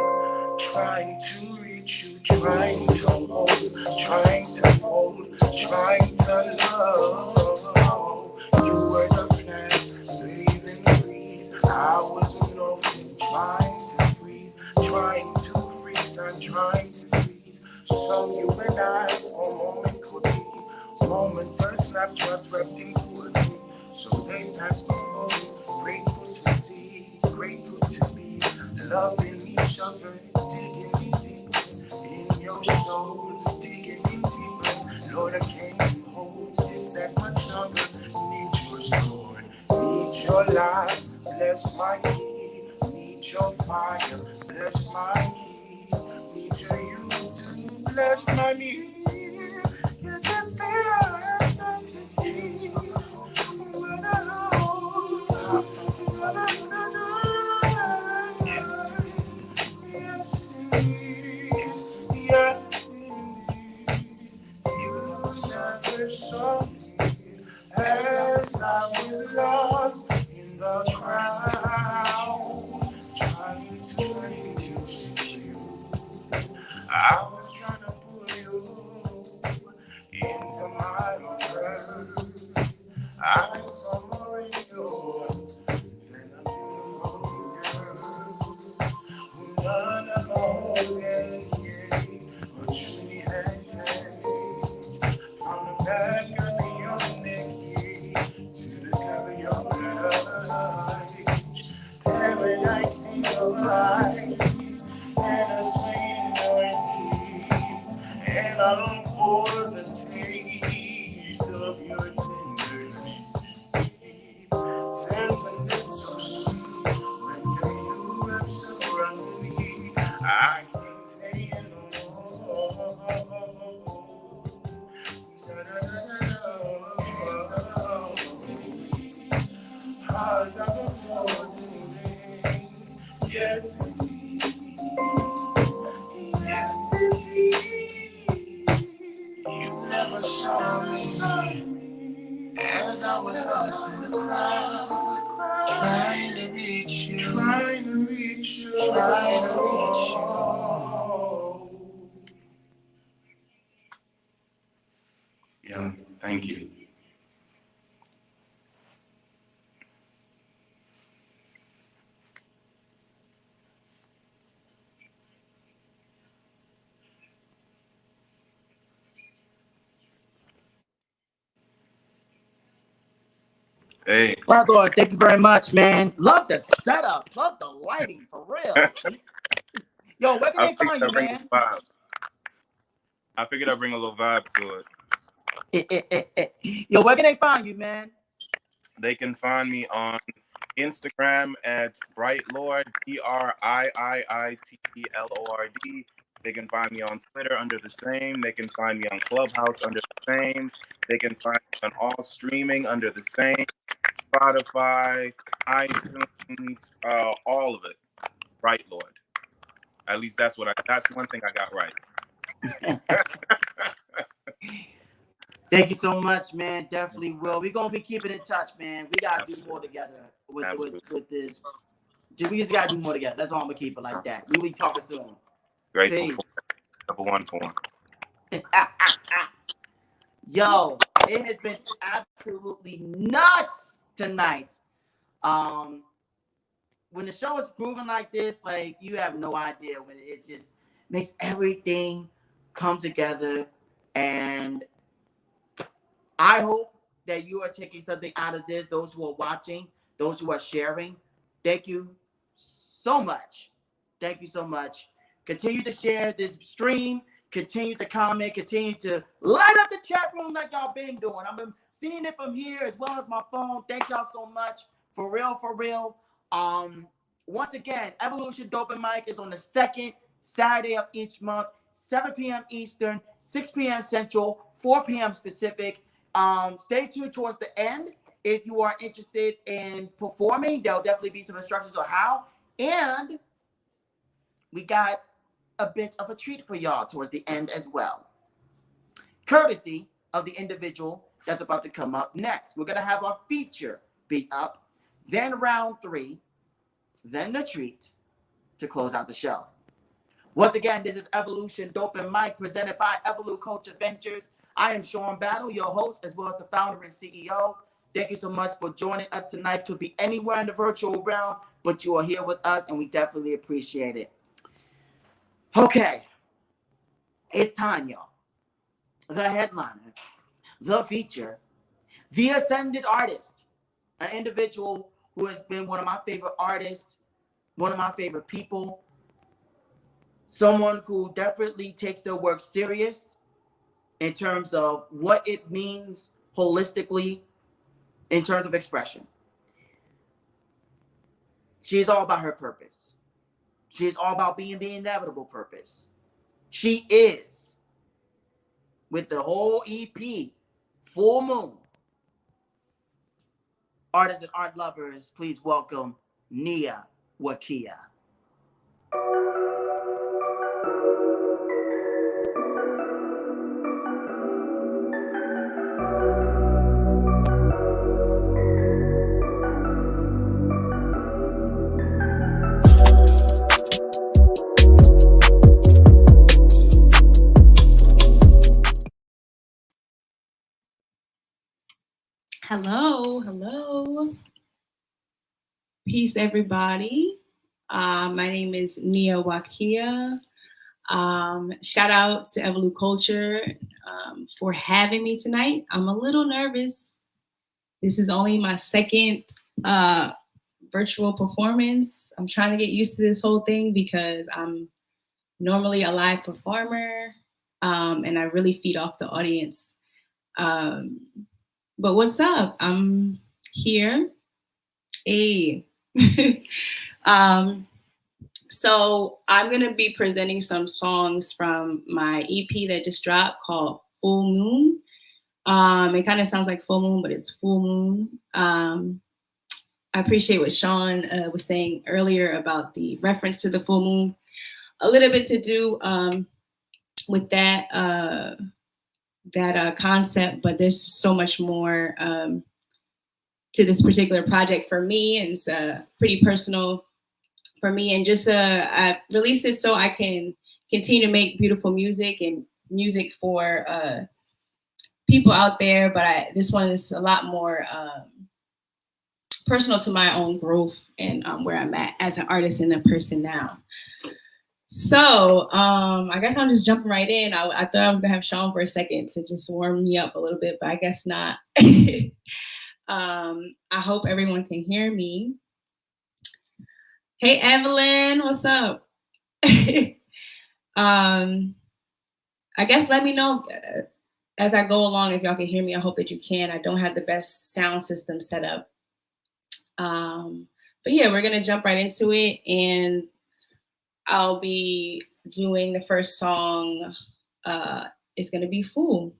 trying to reach you, trying to hold, trying to hold, trying to love. You were the plan, breathing the breeze. I was an orphan, trying to breathe, trying to freeze, I'm trying to breathe. So you and I, for a moment could be, moment first snapshot wrapped in poetry. So they pass the phone, grateful to see, grateful to be, loving each other, digging me deeper in your soul, digging me deeper. Lord, I can't hold this that much longer. Need your sword, need your life, bless my need, need your fire, bless my need, need your youth, bless my need. You just say I have nothing. As I was lost in the crowd, trying to reach you, I was trying to pull you into my world. I saw more in you than a beautiful girl. None alone, yeah, but truly had from the back of your neck to the top of your blood. Paradise in your eyes, and a sweet melody, and I long for the taste of your tenderness. Tenderness so sweet, when you have surrounded me, I can't say it no more. Hearts are floating, yes, yes, indeed. was lost in the crowd, trying to reach you, trying to reach you, trying to reach you. Yeah, thank you. Hey. My Lord, thank you very much, man. Love the setup. Love the lighting, for real. Yo, where can they find you, man? I figured I'd bring a little vibe to it. Yo, where can they find you, man? They can find me on Instagram at Brightlord, BRIIITLORD. They can find me on Twitter under the same. They can find me on Clubhouse under the same. They can find me on all streaming under the same. Spotify, iTunes, all of it. Brightlord. At least that's one thing I got right. Thank you so much, man. Definitely will. We're gonna be keeping in touch, man. We gotta do more together with this. We just gotta do more together. That's all I'm gonna keep it like that. We'll be talking soon. Grateful for one form. Yo, it has been absolutely nuts tonight. When the show is grooving like this, like, you have no idea. When it just makes everything come together, and I hope that you are taking something out of this. Those who are watching, those who are sharing, thank you so much. Thank you so much. Continue to share this stream. Continue to comment. Continue to light up the chat room like y'all been doing. I've been seeing it from here as well as my phone. Thank y'all so much. For real, for real. Once again, Evolution Dopen Mic is on the second Saturday of each month, 7 p.m. Eastern, 6 p.m. Central, 4 p.m. Pacific. Stay tuned towards the end. If you are interested in performing, there'll definitely be some instructions on how. And we got a bit of a treat for y'all towards the end as well, courtesy of the individual that's about to come up next. We're going to have our feature be up, then round 3, then the treat to close out the show. Once again, this is Evolution Dopen Mic presented by EvoluCulture Ventures. I am Sean Battle, your host, as well as the founder and CEO. Thank you so much for joining us tonight. Could be anywhere in the virtual realm, but you are here with us, and we definitely appreciate it. Okay, it's time, y'all. The headliner, the feature, the ascended artist, an individual who has been one of my favorite artists, one of my favorite people, someone who definitely takes their work serious in terms of what it means holistically in terms of expression. She's all about her purpose. She's all about being the inevitable purpose. She is, with the whole EP, Full Moon. Artists and art lovers, please welcome Nia Waqiah. Hello. Peace, everybody. My name is Nia Waqiah. Shout out to EvoluCulture for having me tonight. I'm a little nervous. This is only my second virtual performance. I'm trying to get used to this whole thing because I'm normally a live performer, and I really feed off the audience. But what's up? I'm here. Hey. So I'm going to be presenting some songs from my EP that just dropped called Full Moon. It kind of sounds like full moon, but it's full moon. I appreciate what Sean was saying earlier about the reference to the full moon. A little bit to do with that concept, but there's so much more to this particular project for me, and it's pretty personal for me. And just I released this so I can continue to make beautiful music and music for people out there. But this one is a lot more personal to my own growth and where I'm at as an artist and a person now. So I guess I'm just jumping right in. I thought I was gonna have Sean for a second to just warm me up a little bit, but I guess not. I hope everyone can hear me. Hey, Evelyn, what's up? I guess let me know as I go along if y'all can hear me. I hope that you can. I don't have the best sound system set up. But yeah, we're gonna jump right into it, and I'll be doing the first song. It's gonna be Fool.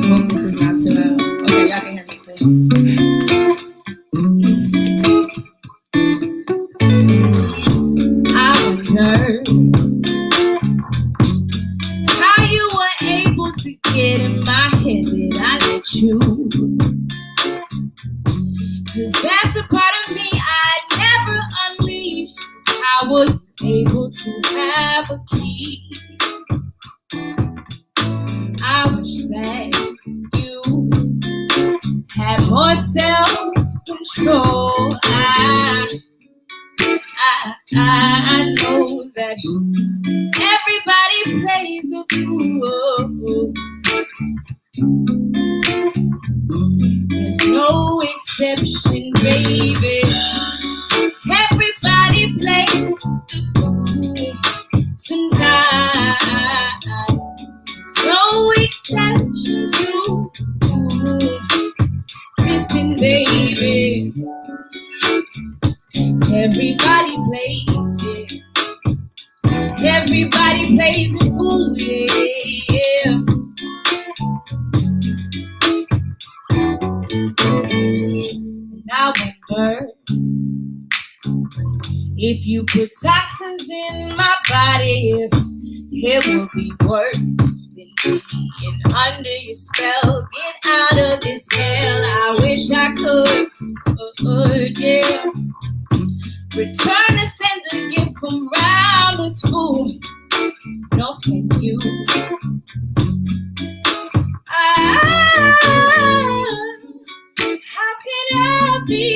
Hope this is not too loud. Okay, y'all can hear me clear. I wonder how you were able to get in my head that I let you. 'Cause that's a part of me I never unleashed. How were you able to have a key? I wish that you had more self-control. I know that everybody plays a fool. There's no exception, baby. Everybody plays the fool sometimes. There's no exception to listen, baby. Everybody plays, yeah. Everybody plays a fool, yeah. And I wonder if you put toxins in my body, it will be worse than being under your spell. Get out of this hell. I wish I could, yeah. Return to sender, gift from round this fool. No, thank you. How can I be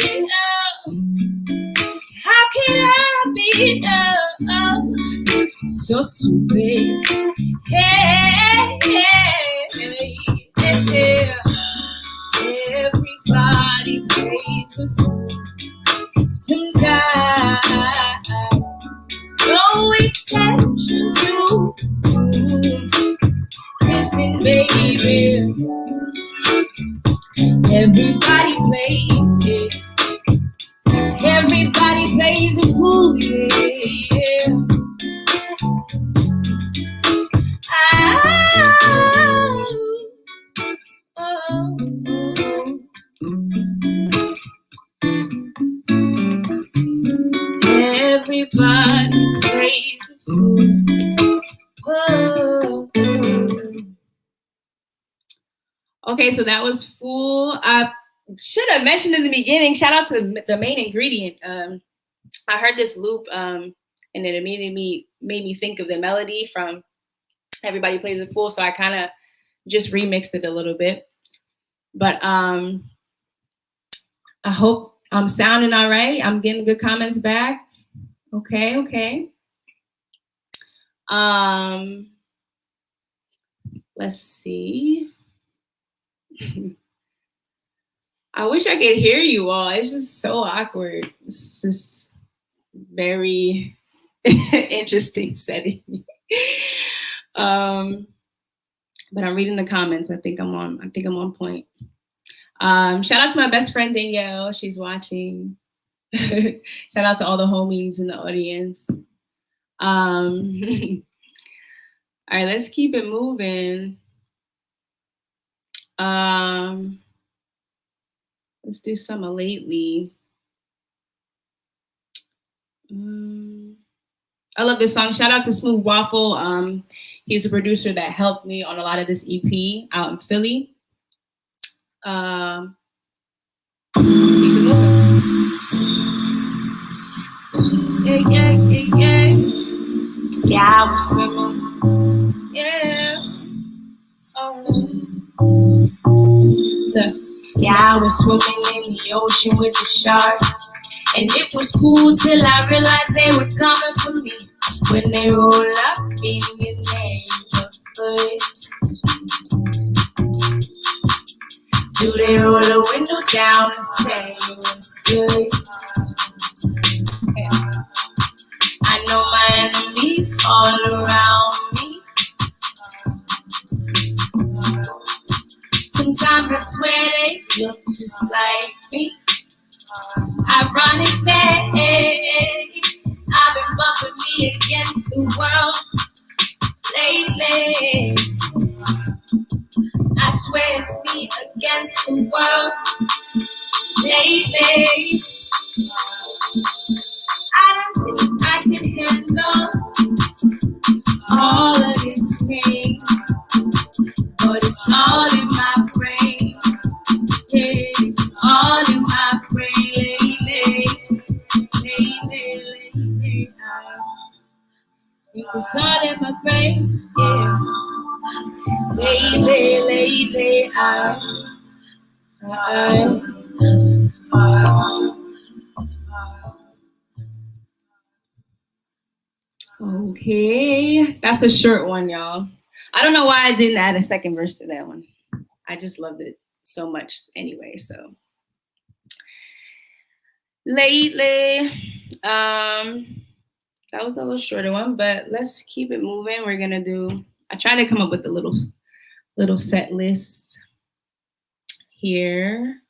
how can I be so stupid? Hey, hey, hey. Everybody plays the fool sometimes. No exception to listen, baby. Everybody plays, yeah. Everybody plays the fool, yeah. Everybody plays the fool. Oh. Okay, so that was Fool. I should have mentioned in the beginning, shout out to the main ingredient. I heard this loop and it immediately made me think of the melody from Everybody Plays a Fool. So I kind of just remixed it a little bit. But I hope I'm sounding all right. I'm getting good comments back. Okay. Let's see. I wish I could hear you all. It's just so awkward. It's just very interesting setting. But I'm reading the comments. I think I'm on point. Shout out to my best friend Danielle. She's watching. Shout out to all the homies in the audience. All right, let's keep it moving. Let's do Summer Lately. I love this song. Shout out to Smooth Waffle. He's a producer that helped me on a lot of this EP out in Philly. Let's keep it moving. Yeah. Yeah, I was swimming. Yeah. Oh. Look. Yeah, I was swimming in the ocean with the sharks. And it was cool till I realized they were coming for me. When they roll up in your neighborhood, do they roll the window down and say it was good? I know my enemies all around me. Sometimes I swear they look just like me. Ironic that I've been bumping me against the world lately. I swear it's me against the world lately. I don't think I can handle all of this pain, but it's all in my brain. Yeah, it's all in my brain lately. It's all in my brain, yeah. Lately, Okay, that's a short one, y'all. I don't know why I didn't add a second verse to that one. I just loved it so much anyway, so. Lately, that was a little shorter one, but let's keep it moving. We're gonna do, I tried to come up with a little set list here.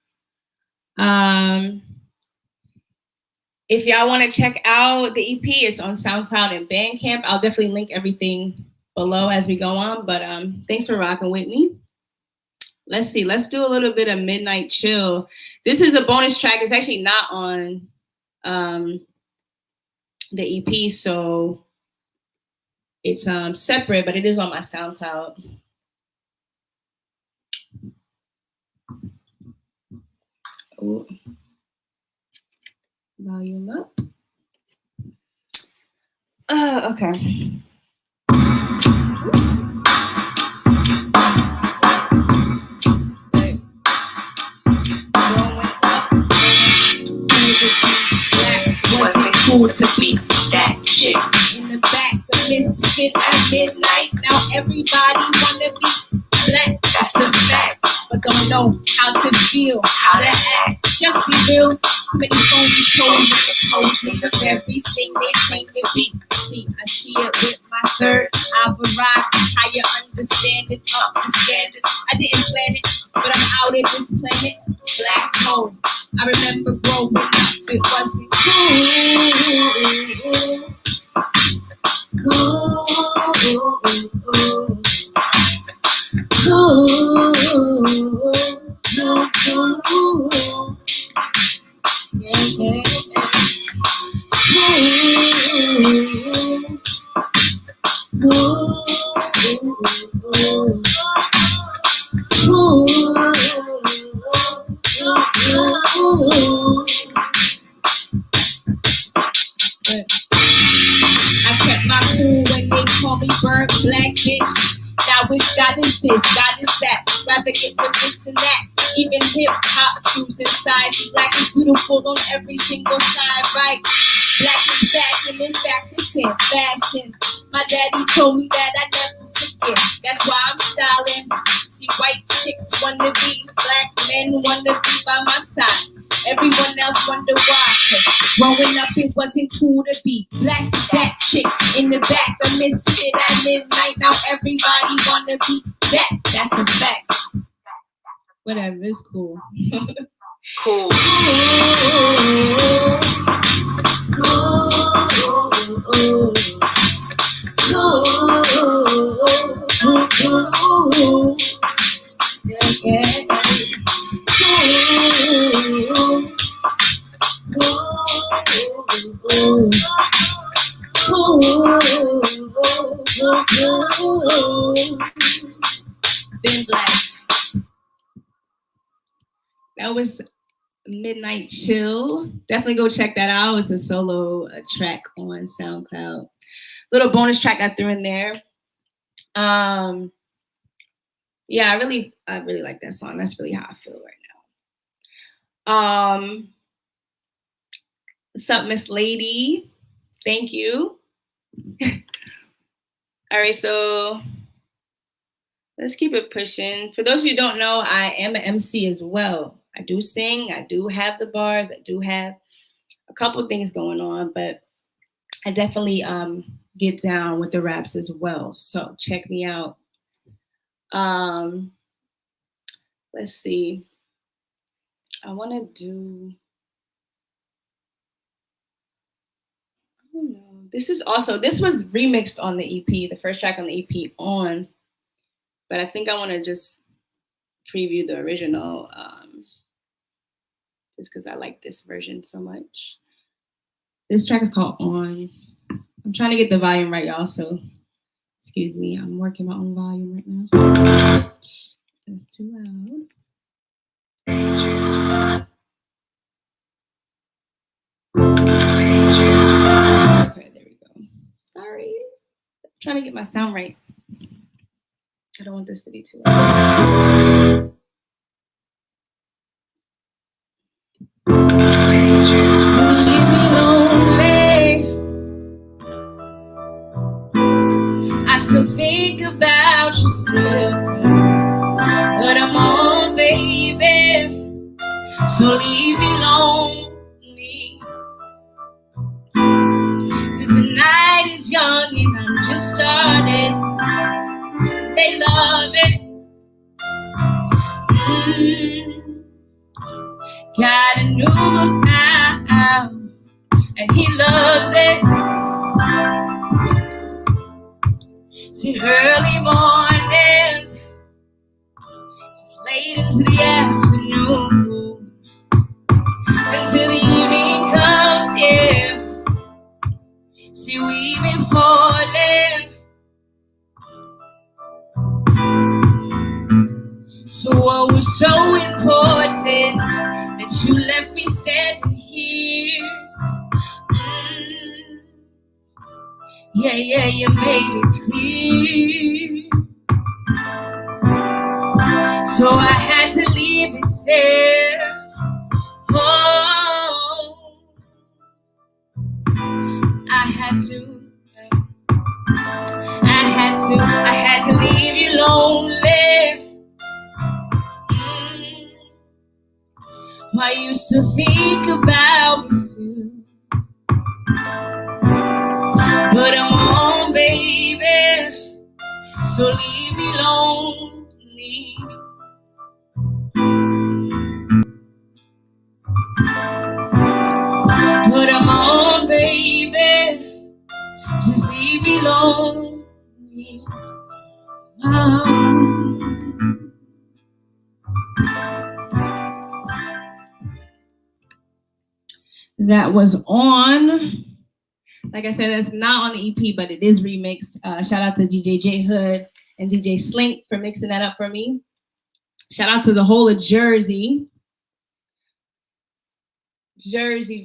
If y'all want to check out the EP, it's on Soundcloud and Bandcamp. I'll definitely link everything below as we go on, but thanks for rocking with me. Let's see, let's do a little bit of Midnight Chill. This is a bonus track. It's actually not on the EP, so it's separate, but it is on my SoundCloud. Ooh. Volume up. Okay. Wasn't cool to be that chick in the back, the misfit at midnight. Now everybody wanna be black, that's a fact, but don't know how to feel, how to act. Just be real. Too many phonies posing of everything they claim to be. See, I see it with my third eye variety. Higher understanding of the standard. I didn't plan it, but I'm out at this planet. Black hole. I remember growing up, it wasn't cool. Yeah. I kept my cool when they call me burnt black bitch. Now it's God is this, God is that. Rather get with this than that. Even hip hop choosing sides. Black is beautiful on every single side, right? Black is fashion, in fact it's in fashion. My daddy told me that I never forget. That's why I'm styling. See, white chicks wanna be, black men wanna be by my side. Everyone else wonder why. Cause growing up it wasn't cool to be black. That chick in the back, a misfit at midnight. Now everybody wanna be that. That's a fact. Whatever, it's cool. Cool. That was Midnight Chill. Definitely go check that out. It's a solo track on SoundCloud. Little bonus track I threw in there. Yeah, I really like that song. That's really how I feel right now. What's up, Miss Lady? Thank you. All right, so let's keep it pushing. For those of you who don't know, I am an MC as well. I do sing, I do have the bars, I do have a couple things going on, but I definitely get down with the raps as well. So check me out. Let's see. I want to do, I don't know. This was remixed on the EP, the first track on the EP on, but I think I want to just preview the original just because I like this version so much. This track is called On. I'm trying to get the volume right, y'all, so excuse me. I'm working my own volume right now. It's too loud. Okay, there we go. Sorry. I'm trying to get my sound right. I don't want this to be too loud. Leave me lonely. I still think about you still, but I'm on, baby. So leave me lonely. 'Cause the night is young and I'm just starting. They love it. Got a new book now, and he loves it. It's early mornings, just late into the afternoon, until the evening comes, yeah. See, we've been falling. So what was so important that you left me standing here? Yeah, you made it clear. So I had to leave it there. Oh, I had to leave you lonely. Why you still think about me still? But I'm on, baby, so leave me lonely. But I'm on, baby, just leave me lonely. That was On. Like I said, that's not on the EP, but it is remixed. Shout out to DJ J Hood and DJ Slink for mixing that up for me. Shout out to the whole of Jersey. Jersey.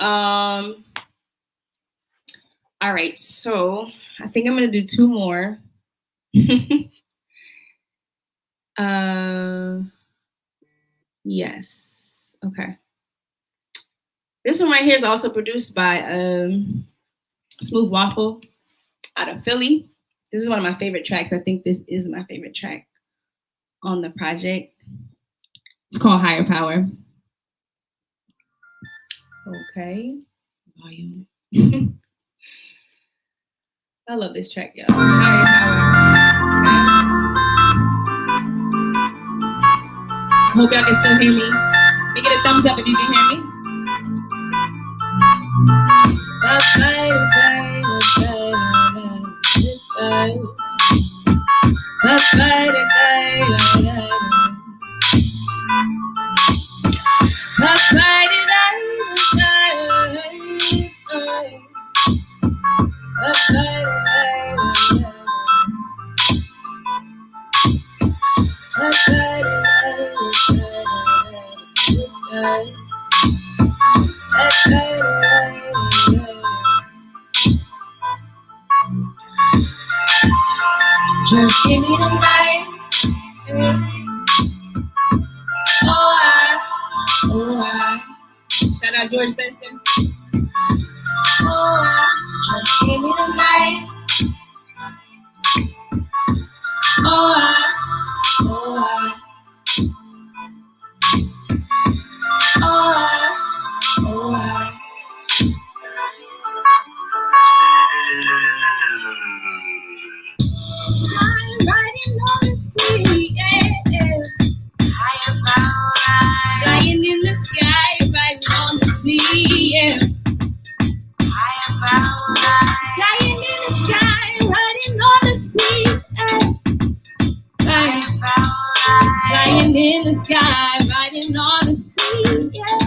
All right, so I think I'm gonna do two more. Yes, okay. This one right here is also produced by Smooth Waffle out of Philly. This is one of my favorite tracks. I think this is my favorite track on the project. It's called Higher Power. Okay, volume. I love this track, y'all. Higher Power. Okay. Hope y'all can still hear me. Let me get a thumbs up if you can hear me. Just give me the night. Shout out George Benson. Just give me the night. I'm riding on the sea, yeah. I am flying in the sky, riding on the sea, yeah. I am flying in the sky, riding on the sea, yeah. Flying in the sky, riding on the sea, yeah.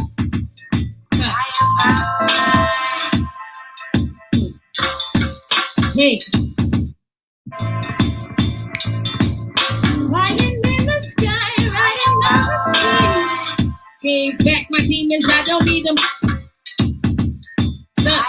Hey. Flying in the sky, riding on the sea. Gave back my demons, I don't need them. Look,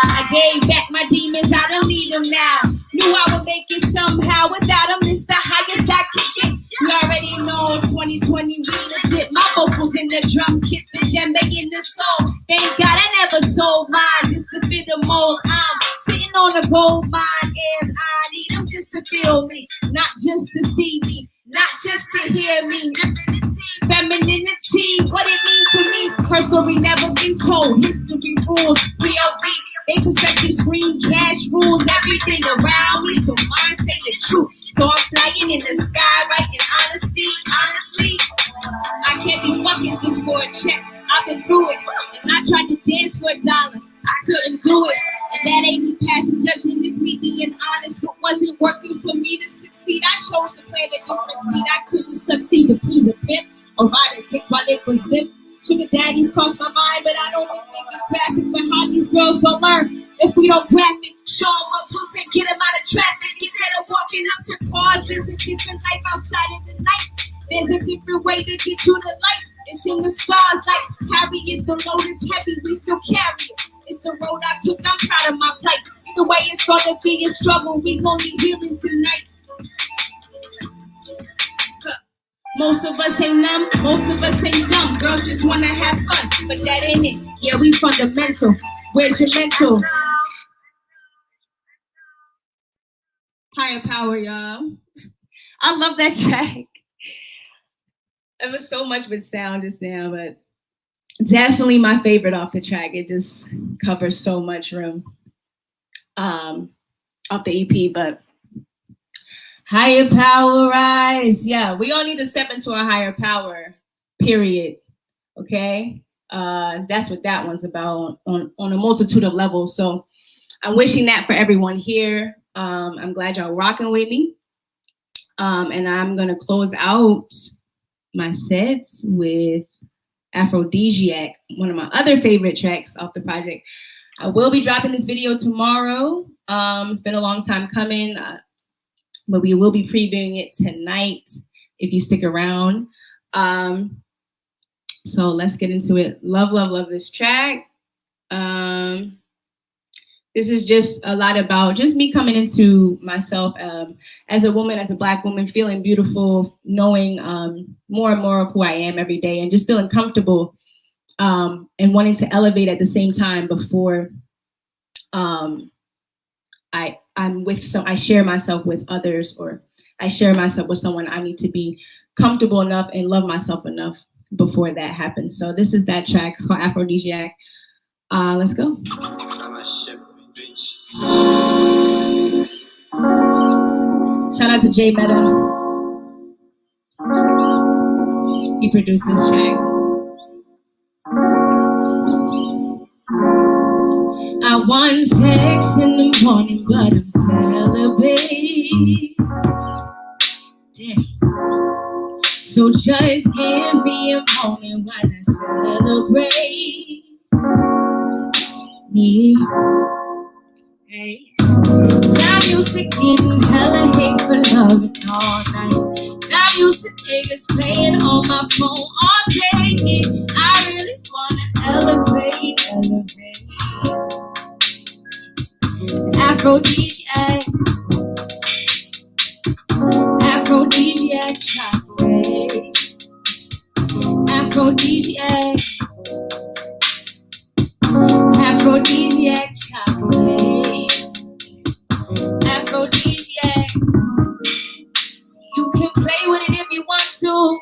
I gave back my demons, I don't need them now. Knew I would make it somehow, without them, it's the highest I could get. You already know 2020 we legit. My vocals in the drum kit, the djembe in the soul. Thank God I never sold mine just to fit the mold. I'm sitting on a gold mine and I need them just to feel me, not just to see me, not just to hear me. Femininity, what it means to me. Her story never been told. History rules, POV. They perspective screen, cash rules everything around me. So mine say the truth. So I'm flying in the sky, writing honesty. Honestly, I can't be fucking just for a check. I've been through it, and I tried to dance for $1. I couldn't do it, and that ain't me passing judgment. It's me being honest. What wasn't working for me to succeed, I chose to play a different seed. I couldn't succeed to please a pimp or ride a tick while it was limp. Sugar daddies crossed my mind, but I don't think it's graphic. But how these girls gon' learn if we don't grab it? Show them what blueprint, get them out of traffic. Instead of walking up to cars, there's a different life outside of the night. There's a different way to get to the light. It's in the stars, like carrying the load is heavy, we still carry it. It's the road I took, I'm proud of my plight. Either way, it's gonna be a struggle, we gon' be healing tonight. Most of us ain't numb, most of us ain't dumb. Girls just wanna have fun, but that ain't it. Yeah, we fundamental. Where's your mental? Higher power, y'all. I love that track. It was so much with sound just now, but definitely my favorite off the track. It just covers so much room off the EP, but higher power rise. Yeah, we all need to step into a higher power, period. Okay? That's what that one's about on a multitude of levels. So I'm wishing that for everyone here. I'm glad y'all rocking with me. And I'm gonna close out my sets with Aphrodisiac, one of my other favorite tracks off the project. I will be dropping this video tomorrow. It's been a long time coming, but we will be previewing it tonight if you stick around. So let's get into it. Love, love, love this track. This is just a lot about just me coming into myself as a woman, as a Black woman, feeling beautiful, knowing more and more of who I am every day, and just feeling comfortable and wanting to elevate at the same time before I share myself with others, or I share myself with someone. I need to be comfortable enough and love myself enough before that happens. So this is that track. It's called Aphrodisiac. Let's go. Shout out to Jay Meta. He produced this track. I want sex in the morning, but I'm celebrating. Damn. So just give me a moment while I celebrate me. Hey. 'Cause I used to getting hella hate for loving all night. Now I'm used to niggas playing on my phone all day. I really wanna elevate. It's aphrodisiac, aphrodisiac chocolate, aphrodisiac, aphrodisiac chocolate, aphrodisiac. So you can play with it if you want to,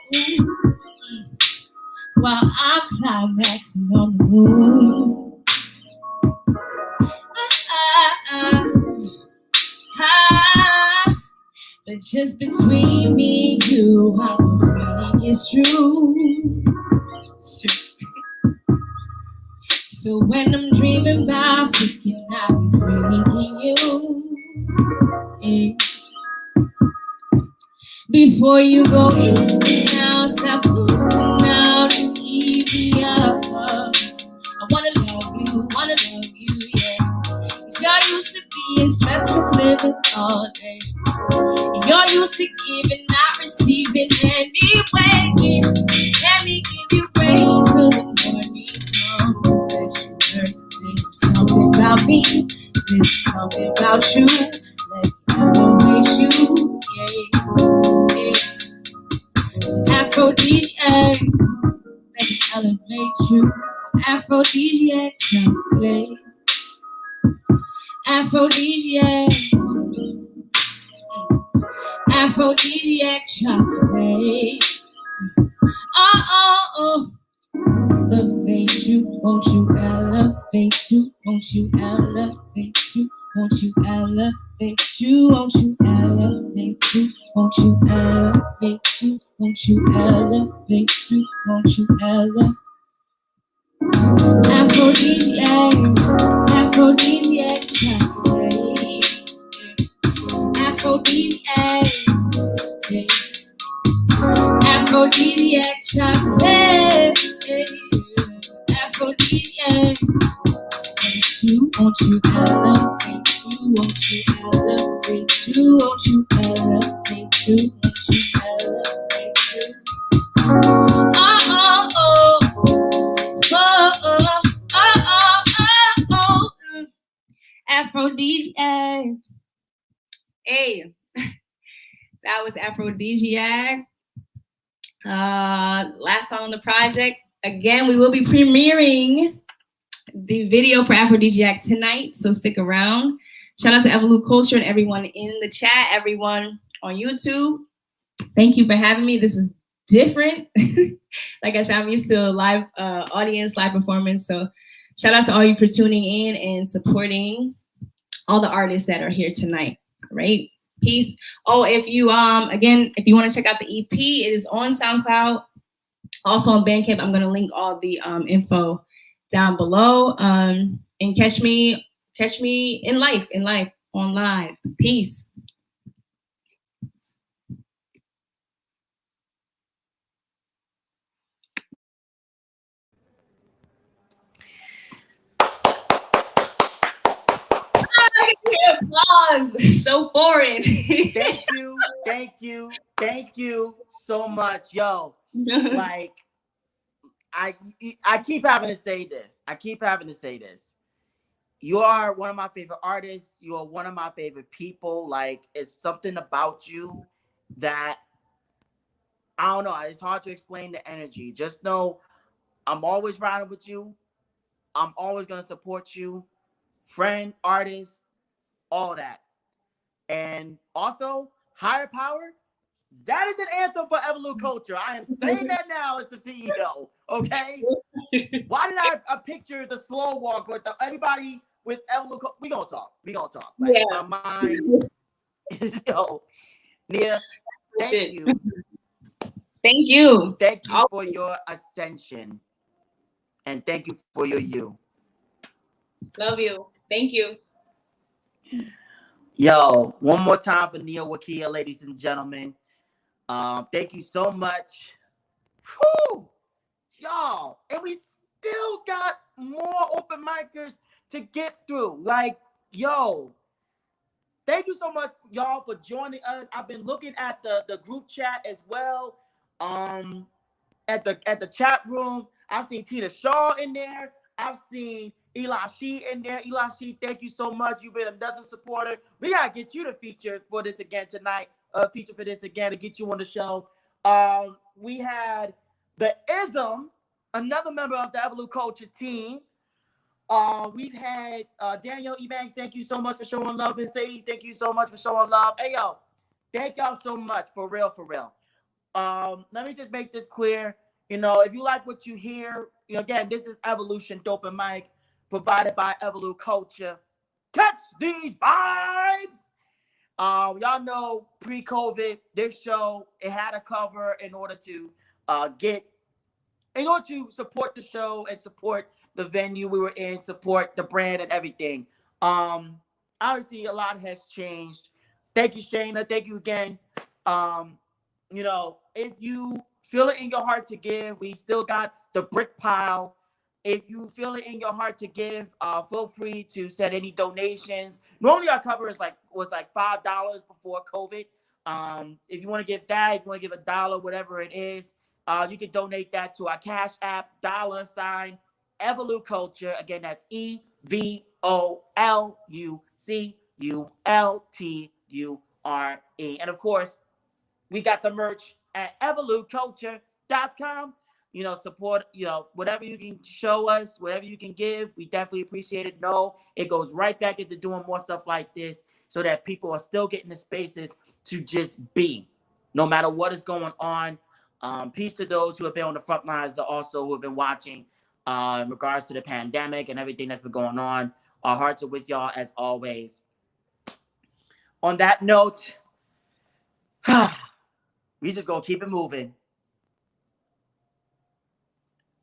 while I'm climaxing on the moon. But just between me and you, I'm afraid it's true. So when I'm dreaming about freaking, I'll be freaking you. Yeah. Before you go in and out, stop moving out and eat me up. I wanna love you, yeah. 'Cause y'all used to be in stressful living all day. And you're used to giving, not receiving anyway. Yeah. Let me give you rain till the morning comes. That you there's something about me, there's something about you. Let me elevate you, yeah. It's an aphrodisiac, let me elevate you. Aphrodisiac chocolate, aphrodisiac, aphrodisiac chocolate. Oh, elevate you, won't you elevate you, won't you elevate you, won't you elevate you, won't you elevate you, won't you elevate you, won't you elevate you, won't you elevate. Aphrodisiac, aphrodisiac chocolate, it's aphrodisiac, aphrodisiac chocolate, aphrodisiac. Won't you elevate you, won't you elevate you, won't you elevate you, won't you elevate you. Oh, oh, oh, oh, oh, oh, oh, oh, oh. Aphrodisiac. Hey, that was Aphrodisiac. Last song on the project. Again, we will be premiering the video for Aphrodisiac tonight, so stick around. Shout out to EvoluCulture and everyone in the chat, everyone on YouTube. Thank you for having me. This was different. Like I said, I'm used to live audience, live performance. So shout out to all you for tuning in and supporting all the artists that are here tonight. All right, peace. Oh, if you again, if you want to check out the EP, it is on SoundCloud, also on Bandcamp. I'm gonna link all the info down below. And catch me in life, on live. Peace. Applause. So foreign. Thank you so much, yo. Like, I keep having to say this. You are one of my favorite artists. You are one of my favorite people. Like, it's something about you that I don't know. It's hard to explain the energy. Just know I'm always riding with you. I'm always gonna support you, friend, artist, all that. And also, higher power, that is an anthem for EvoluCulture. I am saying that now as the CEO, okay? Why did I picture the slow walk with everybody with EvoluCulture? We gonna talk. Like, yeah. my mind is, yo, Nia, thank you. Thank you. Thank you for your ascension. And thank you for your you. Love you. Thank you. Yo, one more time for Nia Waqiah, ladies and gentlemen. Thank you so much. Whew, y'all. And we still got more open micers to get through. Like, yo, thank you so much, y'all, for joining us. I've been looking at the group chat as well. At the chat room, I've seen Tina Shaw in there. I've seen Eli She in there. Eli She, thank you so much. You've been another supporter. We gotta get you to feature for this again tonight. Feature for this again to get you on the show. We had the Ism, another member of the EvoluCulture team. We've had Daniel Ebanks, thank you so much for showing love. And Sadie, thank you so much for showing love. Hey, yo, thank y'all so much, for real, for real. Let me just make this clear. You know, if you like what you hear, again, this is Evolution Dopen Mic, provided by EvoluCulture. Catch these vibes. Y'all know pre-COVID, this show, it had a cover in order to support the show and support the venue we were in, support the brand and everything. Obviously a lot has changed. Thank you, Shayna. Thank you again. If you feel it in your heart to give, we still got the brick pile. If you feel it in your heart to give, feel free to send any donations. Normally our cover was like $5 before COVID. If you want to give that, if you want to give $1, whatever it is, you can donate that to our Cash App, $ EvoluCulture. Again, that's EvoluCulture. And of course, we got the merch at EvoluCulture.com. Support, whatever you can show us, whatever you can give, we definitely appreciate it. No, it goes right back into doing more stuff like this so that people are still getting the spaces to just be, no matter what is going on. Peace to those who have been on the front lines, also who have been watching in regards to the pandemic and everything that's been going on. Our hearts are with y'all as always. On that note, we just gonna keep it moving.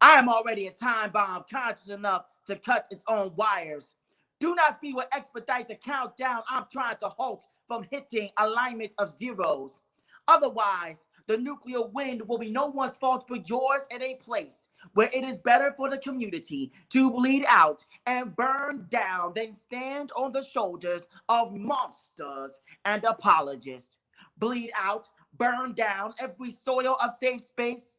I am already a time bomb conscious enough to cut its own wires. Do not speed what expedites a countdown I'm trying to halt from hitting alignments of zeros. Otherwise, the nuclear wind will be no one's fault but yours at a place where it is better for the community to bleed out and burn down than stand on the shoulders of monsters and apologists. Bleed out, burn down every soil of safe space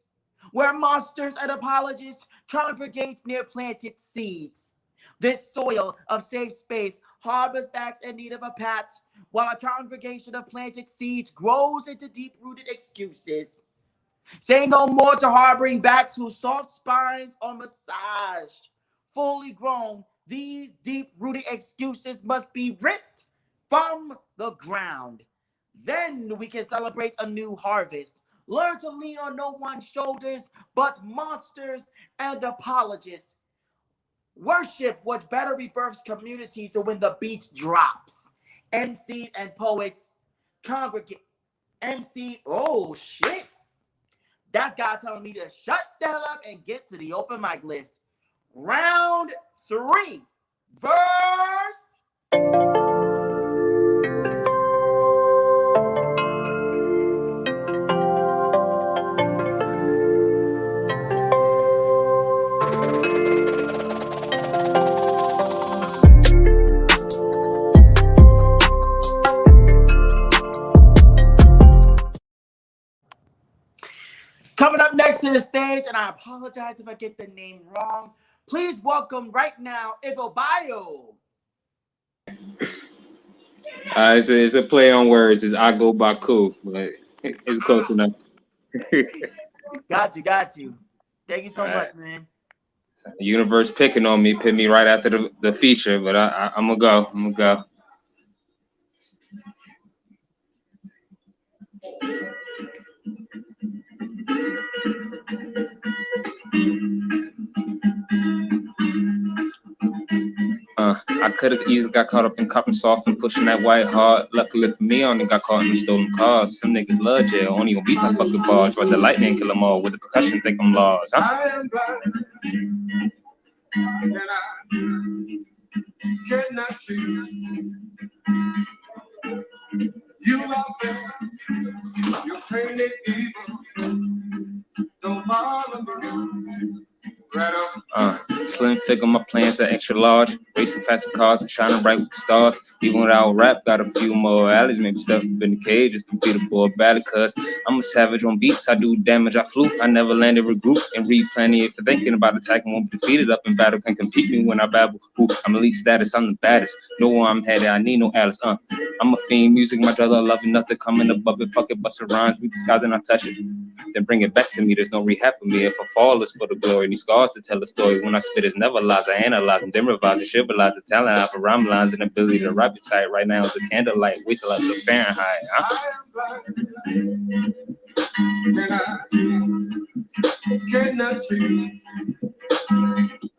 where monsters and apologists congregate near planted seeds. This soil of safe space harbors backs in need of a pat, while a congregation of planted seeds grows into deep-rooted excuses. Say no more to harboring backs whose soft spines are massaged. Fully grown, these deep-rooted excuses must be ripped from the ground. Then we can celebrate a new harvest. Learn to lean on no one's shoulders but monsters and apologists. Worship what better rebirths community, so when the beat drops, MCs and poets congregate. MCs, oh shit. That's God telling me to shut the hell up and get to the open mic list. Round 3, verse. Coming up next to the stage, and I apologize if I get the name wrong. Please welcome right now, Igobio. It's a play on words. It's I go Baku, but it's close enough. Got you. Thank you so much, man. The universe picking on me, put me right after the feature, but I'm gonna go. I could have easily got caught up in copping soft and pushing that white hard. Luckily for me, I only got caught in the stolen cars. Some niggas love jail, only on beats I fucking bars. Run the lightning, kill them all. With the percussion, think I'm lost. Huh? I am blind, and I cannot see. You out there, you're painted evil. Don't bother me. slim figure, my plans are extra large. Racing faster cars and shining bright with the stars. Even without rap, got a few more alleys. Maybe step up in the cage just to be the boy battle. Cause I'm a savage on beats. I do damage, I flew. I never landed, regroup and read plenty. If you're thinking about attacking, won't be defeated. Up in battle, can compete me when I babble. Ooh, I'm elite status, I'm the baddest. Know where I'm headed, I need no Alice. I'm a fiend, music, my brother, loving nothing. Coming above it, fuck it, bust it rhymes. Read the sky, then I touch it. Then bring it back to me, there's no rehab for me. If I fall, it's for the glory. These scars to tell the story. When I spit, it's never lies. I analyze and then revise and shiverize the talent out for rhyme lines and ability to rap it tight. Right now it's a candlelight. Wait till I look Fahrenheit.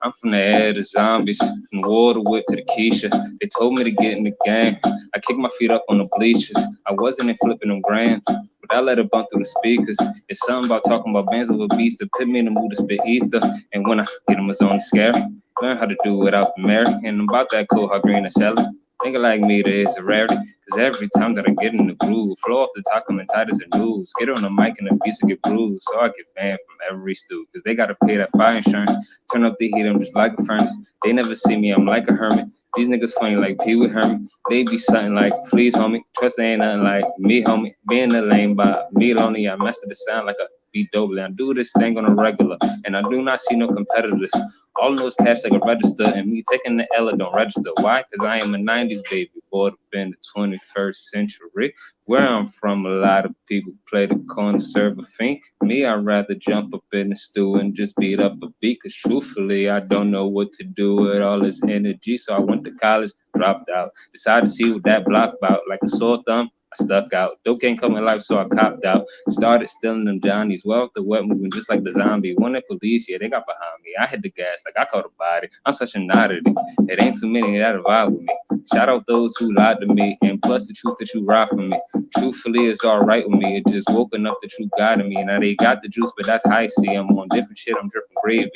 I'm from the air to zombies, from the water whip to the Keisha. They told me to get in the game. I kicked my feet up on the bleachers. I wasn't in flipping them grams, but I let it bump through the speakers. It's something about talking about bands over beats that put me in the mood to spit ether. And when I get them, it's only scary. Learn how to do it without the merit. And about that cool, how green and selling. Nigga like me, there is a rarity. Cause every time that I get in the groove, flow off the top, coming tight as a noose. Get on the mic and the beats will get bruised. So I get banned from every stew. Cause they gotta pay that fire insurance. Turn up the heat, I'm just like a furnace. They never see me, I'm like a hermit. These niggas funny like Pee Wee Herman. They be something like, please, homie. Trust ain't nothing like me, homie. Being the lame by me lonely, I master the sound like a beat Dopen. I do this thing on a regular, and I do not see no competitors. All those cash like a register, and me taking the L don't register. Why? Cause I am a 90s baby, born up in the 21st century. Where I'm from, a lot of people play the corner, serve a fiend. Me, I'd rather jump up in the stew and just beat up a beat. Cause truthfully, I don't know what to do with all this energy. So I went to college, dropped out. Decided to see what that block about. Like a sore thumb, I stuck out. Dope can't come in life, so I copped out. Started stealing them Johnnies. Well, the wet moving just like the zombie. When the police, yeah, they got behind me. I hit the gas like I caught a body. I'm such an oddity. It ain't too many that vibe with me. Shout out those who lied to me, and plus the truth that you ride from me. Truthfully, it's all right with me. It just woken up the truth God in me. Now they got the juice, but that's how I see. I'm on different shit. I'm dripping gravy.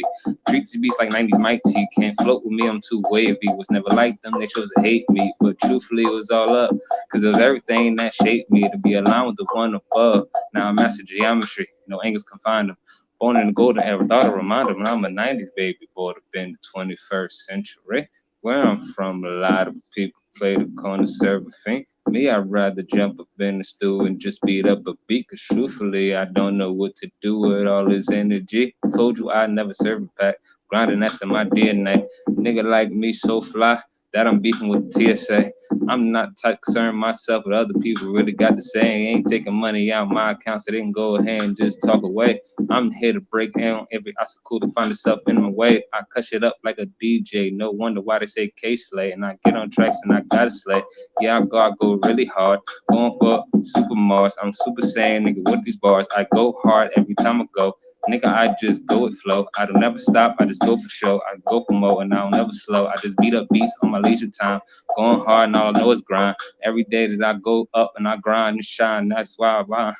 Treats the beats like 90s Mike T. Can't float with me. I'm too wavy. Was never like them. They chose to hate me, but truthfully, it was all up. Cause it was everything that shaped me to be aligned with the one above. Now I master geometry. No angles can find them. Born in the golden era, thought a reminder when I'm a 90s baby, born up in the 21st century. Where I'm from, a lot of people play the corner, serve a fiend. Me, I'd rather jump up in the stew and just beat up a beat. Cause truthfully, I don't know what to do with all this energy. Told you I'd never serve a pack. Grinding, that's in my DNA. Nigga like me so fly that I'm beefing with TSA. I'm not type concerned myself with other people really got to say. Ain't taking money out my account so they can go ahead and just talk away. I'm here to break down every obstacle to find itself in my way. I cut shit up like a DJ. No wonder why they say K-Slay. And I get on tracks and I gotta slay. Yeah, I go really hard. Going for Super Mars. I'm super saiyan, nigga, with these bars. I go hard every time I go. Nigga, I just go with flow. I don't never stop, I just go for show. I go for more and I don't never slow. I just beat up beats on my leisure time. Going hard and all I know is grind. Every day that I go up and I grind and shine, that's why I rhyme.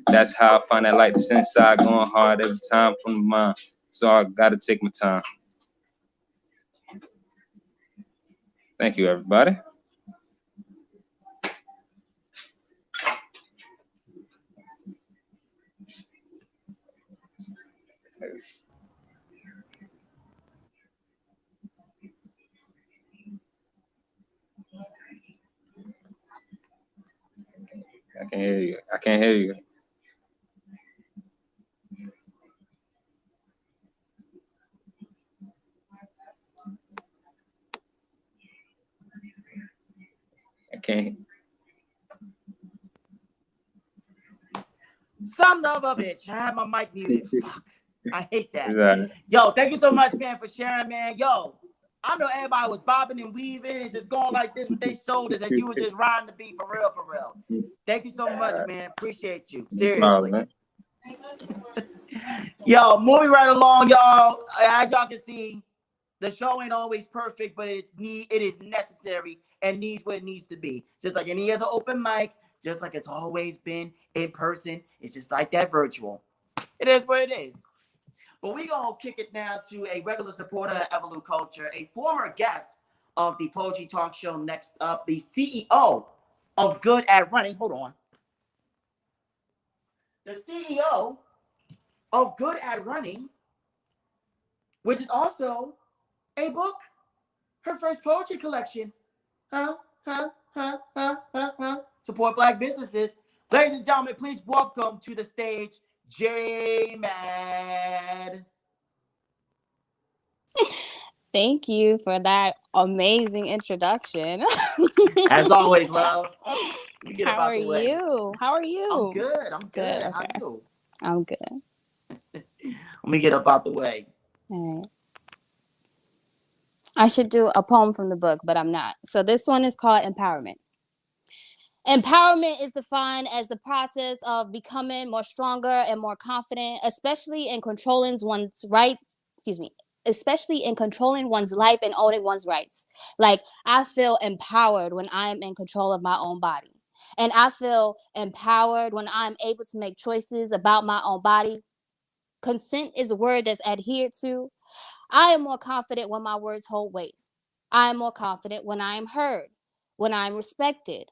That's how I find that light that's inside. Going hard every time from the mind. So I gotta take my time. Thank you, everybody. I can't hear you. I can't hear you. I can't. Son of a bitch. I have my mic muted. Fuck. I hate that. Exactly. Yo, thank you so much, man, for sharing, man. Yo, I know everybody was bobbing and weaving and just going like this with their shoulders and you was just riding the beat for real, for real. Thank you so much, man. Appreciate you. Seriously. Problem, Yo, moving right along, y'all. As y'all can see, the show ain't always perfect, but it is necessary and needs what it needs to be. Just like any other open mic, just like it's always been in person. It's just like that virtual. It is what it is. But we're going to kick it now to a regular supporter of EvoluCulture, a former guest of the Poetry Talk Show. Next up, the CEO of Good at Running. Hold on. The CEO of Good at Running, which is also a book, her first poetry collection. Support Black businesses. Ladies and gentlemen, please welcome to the stage J Mad. Thank you for that amazing introduction. As always, love. You get How about are the way. you? How are you? I'm good. I'm good. Good. How Okay. you? I'm good. Let me get up out the way. All right. I should do a poem from the book, but I'm not. So this one is called Empowerment. Empowerment is defined as the process of becoming more stronger and more confident, especially in controlling one's rights. Especially in controlling one's life and owning one's rights. Like, I feel empowered when I am in control of my own body. And I feel empowered when I'm able to make choices about my own body. Consent is a word that's adhered to. I am more confident when my words hold weight. I am more confident when I am heard, when I'm respected,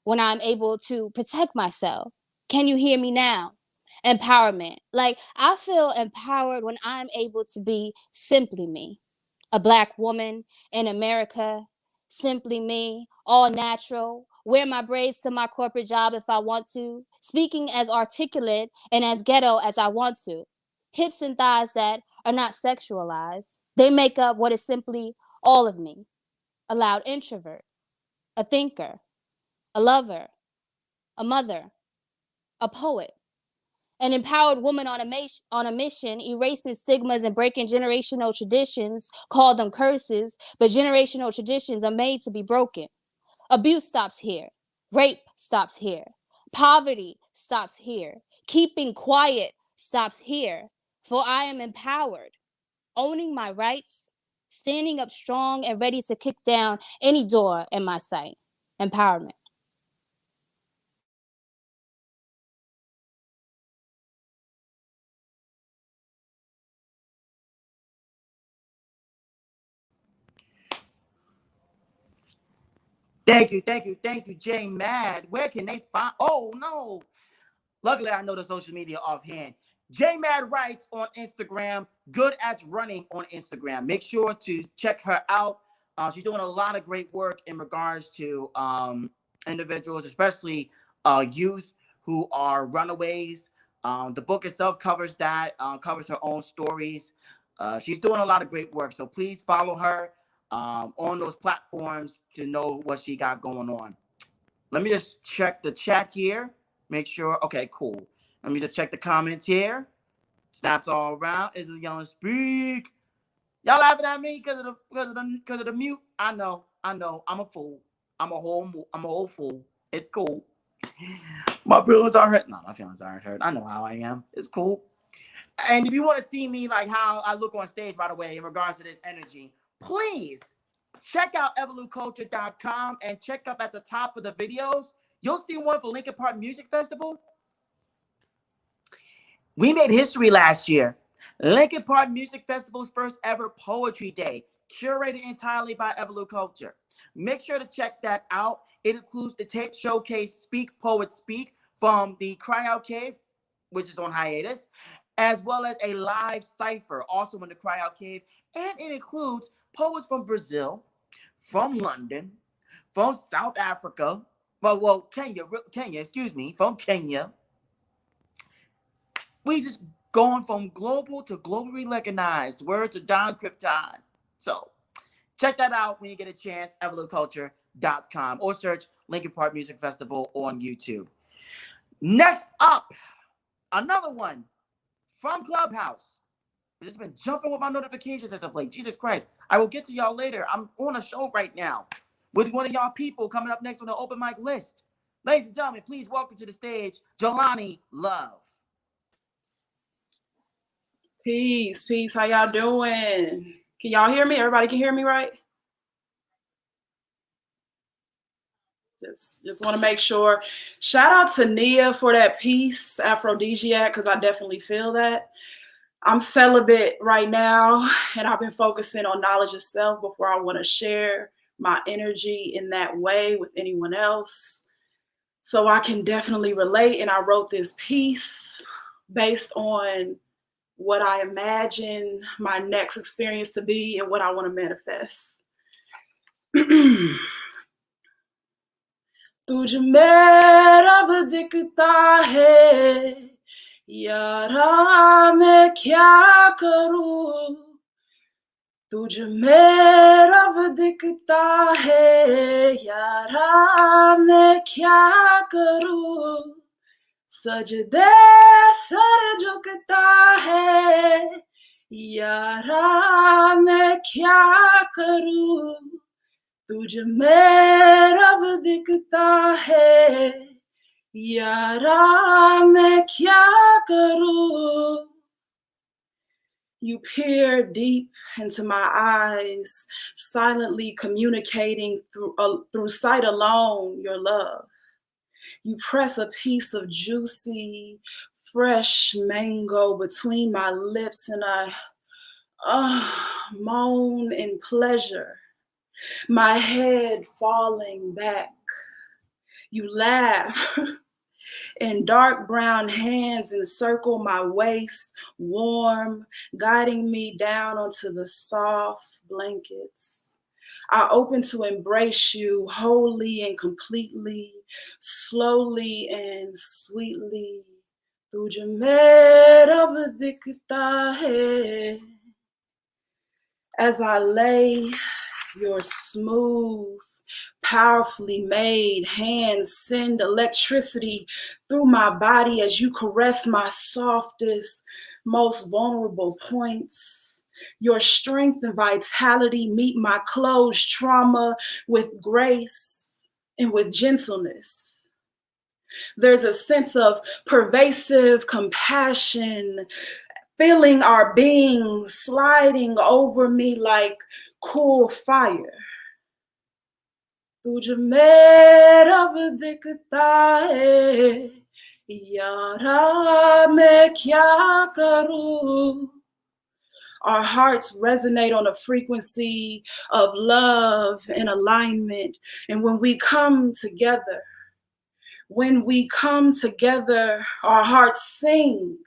when I'm able to protect myself. Can you hear me now? Empowerment. Like, I feel empowered when I'm able to be simply me, a Black woman in America, simply me, all natural, wear my braids to my corporate job if I want to, speaking as articulate and as ghetto as I want to, hips and thighs that are not sexualized. They make up what is simply all of me, a loud introvert, a thinker, a lover, a mother, a poet. An empowered woman on a mission, erasing stigmas and breaking generational traditions, call them curses, but generational traditions are made to be broken. Abuse stops here. Rape stops here. Poverty stops here. Keeping quiet stops here. For I am empowered, owning my rights, standing up strong and ready to kick down any door in my sight. Empowerment. Thank you, J Mad. Where can they find? Oh no. Luckily, I know the social media offhand. J Mad writes on Instagram, good at running on Instagram. Make sure to check her out. She's doing a lot of great work in regards to individuals, especially youth who are runaways. The book itself covers that, covers her own stories. She's doing a lot of great work. So please follow her on those platforms to know what she got going on. Let me just check the chat here. Make sure. Okay, cool. Let me just check the comments here. Snaps all around. Is it yelling speak? Y'all laughing at me because of the mute? I know. I'm a fool. I'm a whole fool. It's cool. My feelings are hurt. No, my feelings aren't hurt. I know how I am. It's cool. And if you want to see me like how I look on stage, by the way, in regards to this energy, please check out EvoluCulture.com and check up at the top of the videos. You'll see one for Lincoln Park Music Festival. We made history last year. Lincoln Park Music Festival's first ever Poetry Day, curated entirely by EvoluCulture. Make sure to check that out. It includes the tape showcase Speak Poet Speak from the Cry Out Cave, which is on hiatus, as well as a live cipher also in the Cry Out Cave. And it includes poets from Brazil, from London, from South Africa, Kenya, from Kenya. We just going from global to globally recognized. Word to Don Krypton. So check that out when you get a chance, EvoluCulture.com, or search Lincoln Park Music Festival on YouTube. Next up, another one from Clubhouse. I've just been jumping with my notifications as of late. Jesus Christ. I will get to y'all later. I'm on a show right now with one of y'all people coming up next on the open mic list. Ladies and gentlemen, please welcome to the stage, Jelani Love. Peace. How y'all doing? Can y'all hear me? Everybody can hear me, right? Just want to make sure. Shout out to Nia for that piece, Aphrodisiac, because I definitely feel that. I'm celibate right now, and I've been focusing on knowledge of self before I want to share my energy in that way with anyone else. So I can definitely relate, and I wrote this piece based on what I imagine my next experience to be and what I want to manifest. तुझ मेरा भी दिखता है यारा मैं क्या करूं तुझ मेरा भी दिखता है यारा मैं क्या करूं सजदे सर झुकता है यारा मैं क्या करूं तुझ मेरा भी दिखता है यारा मैं क्या करूं You peer deep into my eyes, silently communicating through sight alone your love. You press a piece of juicy, fresh mango between my lips and I moan in pleasure, my head falling back. You laugh and dark brown hands encircle my waist, warm, guiding me down onto the soft blankets. I open to embrace you wholly and completely, slowly and sweetly. तुझ मेरा भी दिखता है. As I lay your smooth, powerfully made hands send electricity through my body as you caress my softest, most vulnerable points. Your strength and vitality meet my closed trauma with grace and with gentleness. There's a sense of pervasive compassion, feeling our being sliding over me like cool fire. तुझ मेरा भी दिखता है यारा मैं क्या करूं Our hearts resonate on a frequency of love and alignment. And when we come together, our hearts sing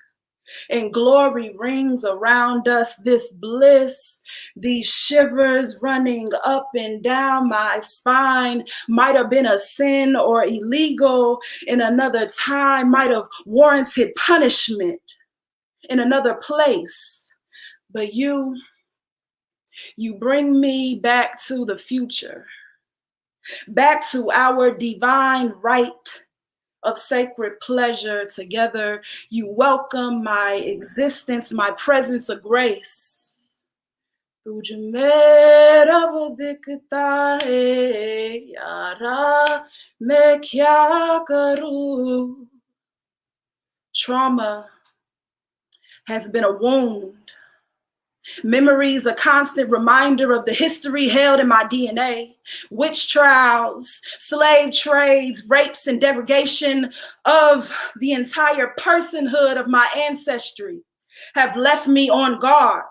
and glory rings around us. This bliss, these shivers running up and down my spine might have been a sin or illegal in another time, might have warranted punishment in another place. But you bring me back to the future, back to our divine right of sacred pleasure together. You welcome my existence, my presence of grace. तुझ मेरा भी दिखता है यारा मैं क्या करूं Trauma has been a wound. Memories, a constant reminder of the history held in my DNA. Witch trials, slave trades, rapes, and degradation of the entire personhood of my ancestry have left me on guard.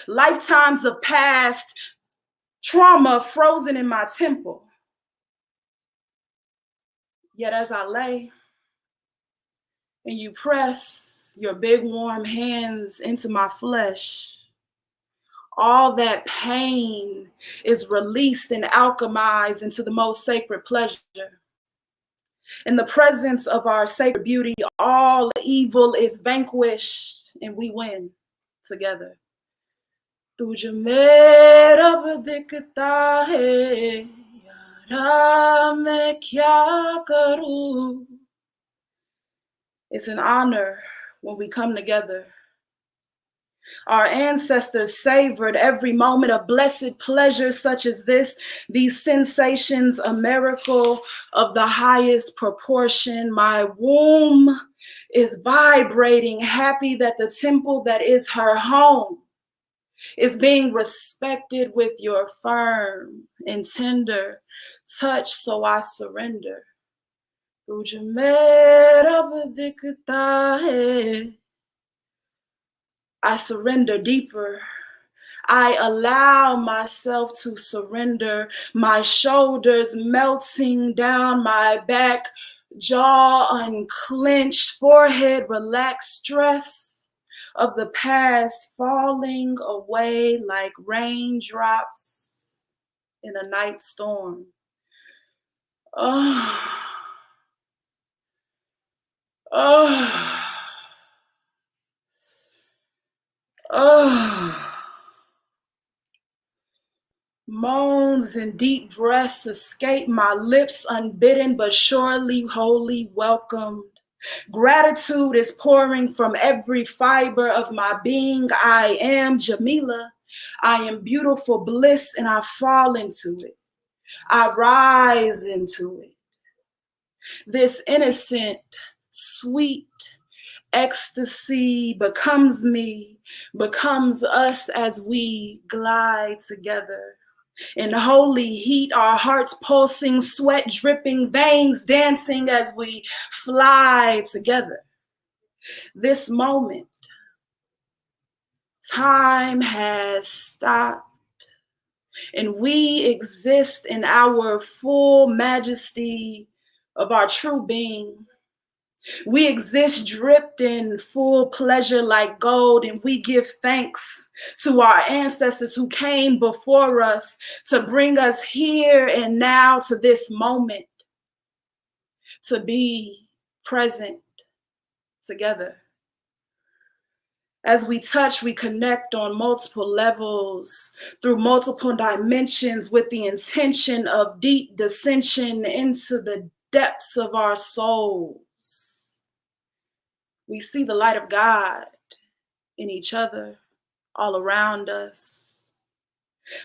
Lifetimes of past trauma frozen in my temple. Yet as I lay and you press your big warm hands into my flesh, all that pain is released and alchemized into the most sacred pleasure. In the presence of our sacred beauty, all evil is vanquished and we win together. तुझ मेरा भी दिखता है यारा मैं क्या करूं It's an honor when we come together. Our ancestors savored every moment of blessed pleasure such as this, these sensations, a miracle of the highest proportion. My womb is vibrating, happy that the temple that is her home is being respected with your firm and tender touch, so I surrender. तुझ मेरा भी दिखता है I surrender deeper. I allow myself to surrender, my shoulders melting down my back, jaw unclenched, forehead relaxed, stress of the past falling away like raindrops in a night storm. Oh, oh, oh. Moans and deep breaths escape my lips unbidden, but surely wholly welcomed. Gratitude is pouring from every fiber of my being. I am Jamila. I am beautiful bliss, and I fall into it. I rise into it. This innocent, sweet ecstasy becomes me, becomes us as we glide together. In holy heat, our hearts pulsing, sweat dripping, veins dancing as we fly together. This moment, time has stopped, and we exist in our full majesty of our true being. We exist dripped in full pleasure like gold, and we give thanks to our ancestors who came before us to bring us here and now to this moment, to be present together. As we touch, we connect on multiple levels, through multiple dimensions, with the intention of deep dissension into the depths of our souls. We see the light of God in each other, all around us.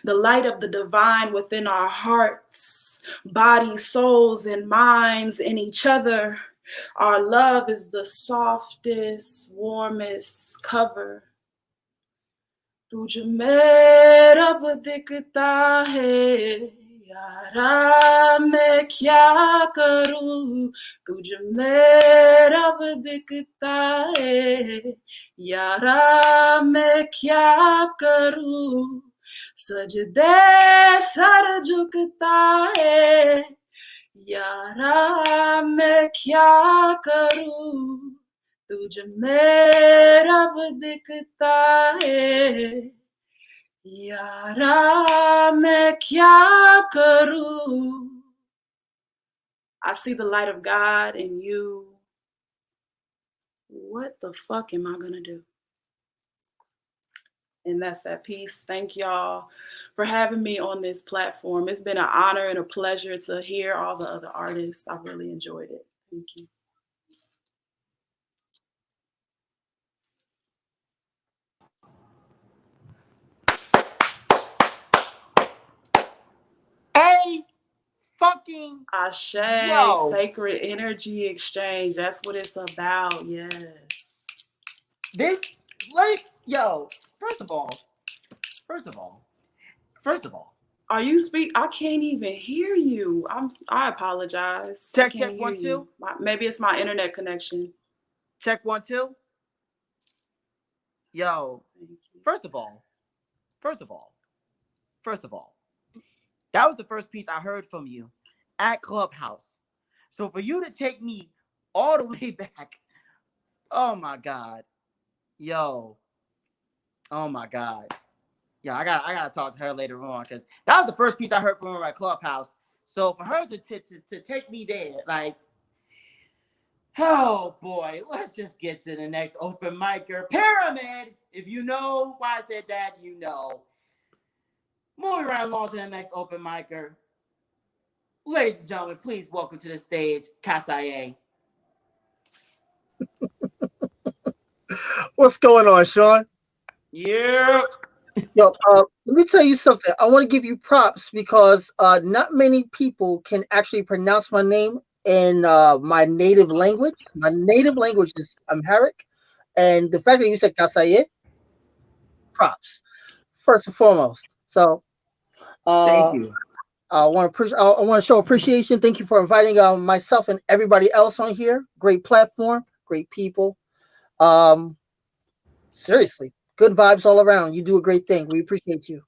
The light of the divine within our hearts, bodies, souls, and minds in each other. Our love is the softest, warmest cover. तुझ में रब दिखता है यारा मैं क्या करूं तुझ में रब दिखता है यारा मैं क्या करूं सजदे सर झुकता है यारा मैं क्या करूं तुझ में रब दिखता है यारा मैं क्या करूं. I see the light of God in you. What the fuck am I gonna do? And that's that piece. Thank y'all for having me on this platform. It's been an honor and a pleasure to hear all the other artists. I really enjoyed it. Thank you. A fucking Ashe, yo. sacred energy exchange. That's what it's about. Yes. This, like, yo, first of all. Are you I can't even hear you. I apologize. Check, I can't check, 1, 2. you. Maybe it's my internet connection. Check 1, 2. Yo, first of all, that was the first piece I heard from you at Clubhouse. So for you to take me all the way back, oh my God. Yo. Oh my God. Yeah, I gotta talk to her later on, because that was the first piece I heard from her at Clubhouse. So for her to take me there, like, oh boy, let's just get to the next open micer. Pyramid, if you know why I said that, you know. Moving right along to the next open micer. Ladies and gentlemen, please welcome to the stage, Kasaye. What's going on, Sean? Yeah. Yo, let me tell you something. I want to give you props because not many people can actually pronounce my name in my native language. My native language is Amharic, and the fact that you said Kasaye, props, first and foremost. So, thank you. I want to show appreciation. Thank you for inviting myself and everybody else on here. Great platform, great people. Seriously, good vibes all around. You do a great thing. We appreciate you.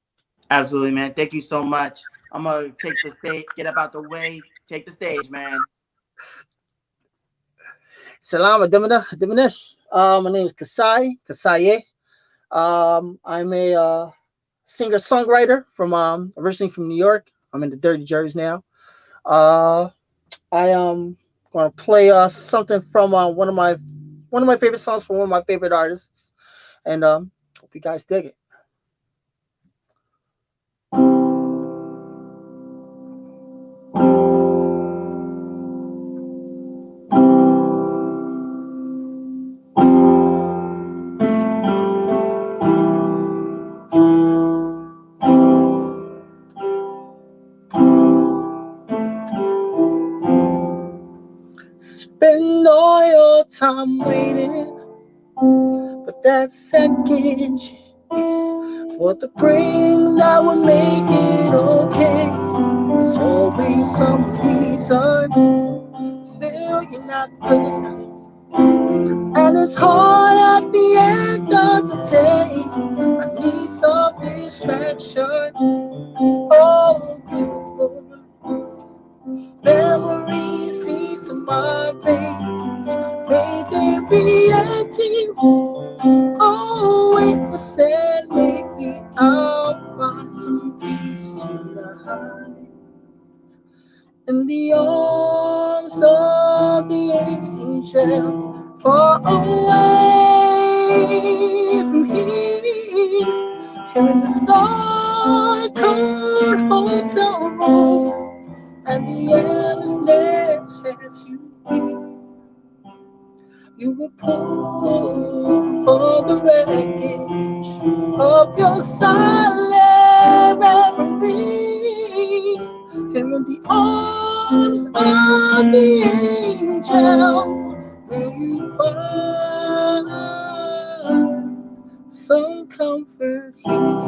Absolutely, man. Thank you so much. I'm gonna take the stage, get up out the way, take the stage, man. Salam Adiminesh. My name is Kasaye. I'm a singer-songwriter from originally from New York. I'm in the Dirty Jersey now. I am going to play something from one of my favorite songs from one of my favorite artists, and hope you guys dig it. Spend all your time waiting for that second chance for the brain that will make it okay. There's always some reason feel you're not good enough, and it's hard at the end of the day. I need some distraction. Oh, beautiful memories, seas in my veins. May they be empty. Oh, wait, listen, maybe I'll find some peace tonight in the arms of the angel, far away from here, here in this dark, cold hotel room, and the endlessness you feel. You will pull for the wreckage of your silent reverie, here in the arms of the angel, will you find some comfort here.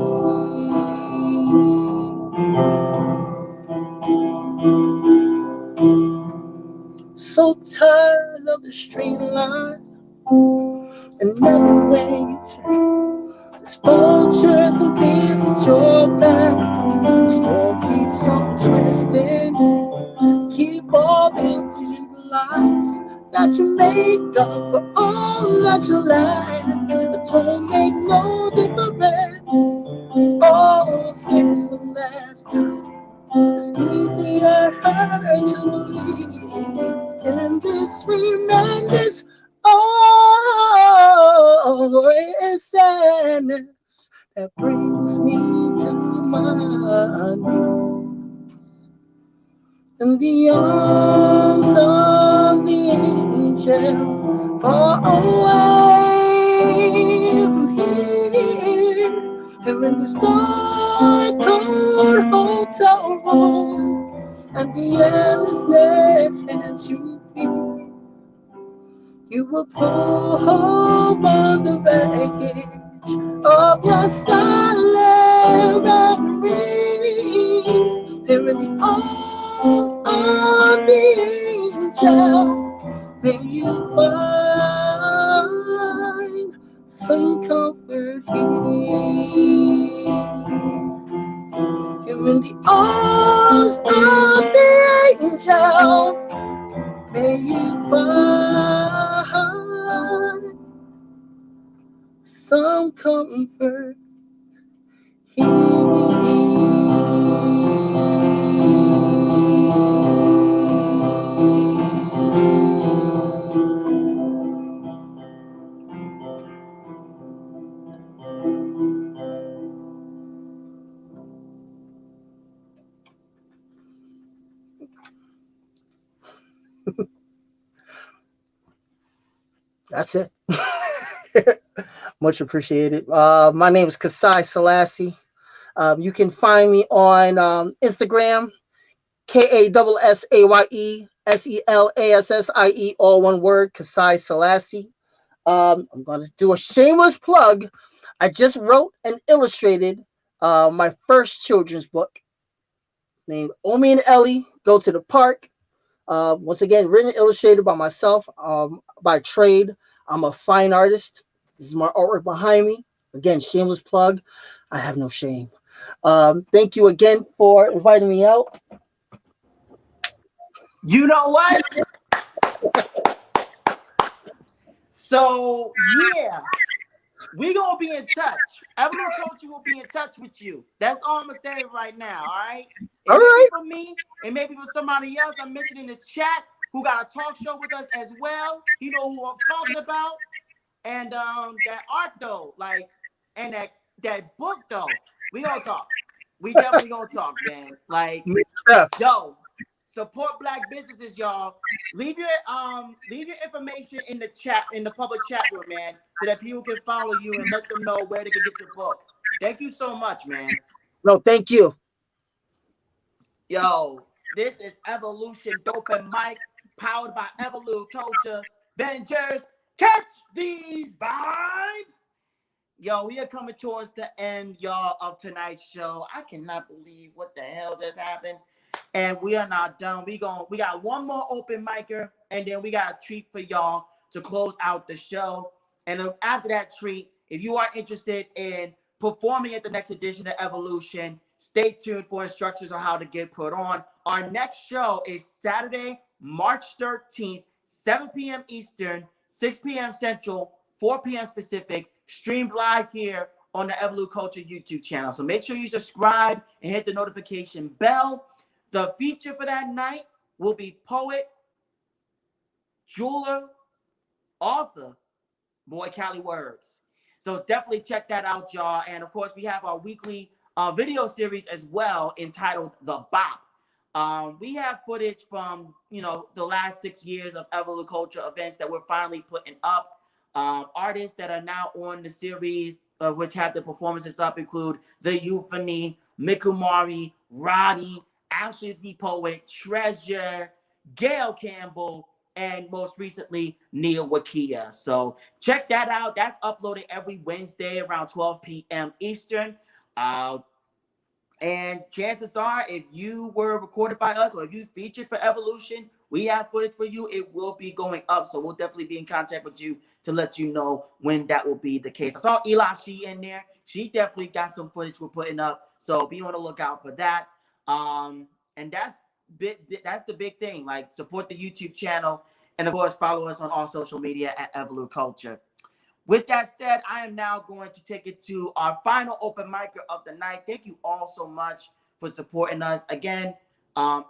So tired of the straight line and every way you turn. There's vultures and thieves at your back. The storm keeps on twisting. Keep all building the lies that you make up for all that you lack. That don't make no difference. Oh, skipping the last time. It's easier to believe in this sweet madness. Oh, it's sadness that brings me to my knees in the arms of the angel, far away from here, here in this dark, cold hotel room, and the endlessness you feel. You will pull on the wreckage of your silent reverie, here in the arms of the angel. May you find some comfort here, here in the arms of the angel. May you find some comfort That's it. Much appreciated. My name is Kasai Selassie. You can find me on Instagram, KASSAYESELASSIE, all one word, Kasai Selassie. I'm going to do a shameless plug. I just wrote and illustrated my first children's book. It's named Omi and Ellie Go to the Park. Once again, written and illustrated by myself, by trade. I'm a fine artist. This is my artwork behind me. Again, shameless plug. I have no shame. Thank you again for inviting me out. You know what? So yeah, we gonna be in touch. EvoluCulture will be in touch with you. That's all I'm gonna say right now. All right. It All may right. be for me, and maybe for somebody else. I mentioned in the chat who got a talk show with us as well. You know who I'm talking about. And that art though, like, and that book though, we gonna talk. We definitely gonna talk, man. Like, yo, support Black businesses, y'all. Leave your information in the chat, in the public chat room, man, so that people can follow you and let them know where they can get your book. Thank you so much, man. No, thank you. Yo, this is Evolution Dopen Mic, powered by EvoluCulture Ventures. Catch these vibes. Yo, we are coming towards the end, y'all, of tonight's show. I cannot believe what the hell just happened. And we are not done. We got one more open micer, and then we got a treat for y'all to close out the show. And after that treat, if you are interested in performing at the next edition of Evolution, stay tuned for instructions on how to get put on. Our next show is Saturday, March 13th, 7 p.m. Eastern, 6 p.m. Central, 4 p.m. Pacific, streamed live here on the EvoluCulture YouTube channel. So make sure you subscribe and hit the notification bell. The feature for that night will be poet, jeweler, author, Boy Cali Words. So definitely check that out, y'all. And of course, we have our weekly video series as well entitled The Bop. We have footage from, the last 6 years of EvoluCulture events that we're finally putting up. Artists that are now on the series, which have the performances up, include The Euphony, Mikumari, Roddy, Ashley the Poet, Treasure, Gail Campbell, and most recently, Nia Waqiah. So check that out. That's uploaded every Wednesday around 12 p.m. Eastern. And chances are, if you were recorded by us or if you featured for Evolution, we have footage for you. It will be going up. So we'll definitely be in contact with you to let you know when that will be the case. I saw Elashi in there. She definitely got some footage we're putting up. So be on the lookout for that. And that's the big thing. Like, support the YouTube channel. And of course, follow us on all social media at EvoluCulture. With that said, I am now going to take it to our final open micer of the night. Thank you all so much for supporting us. Again,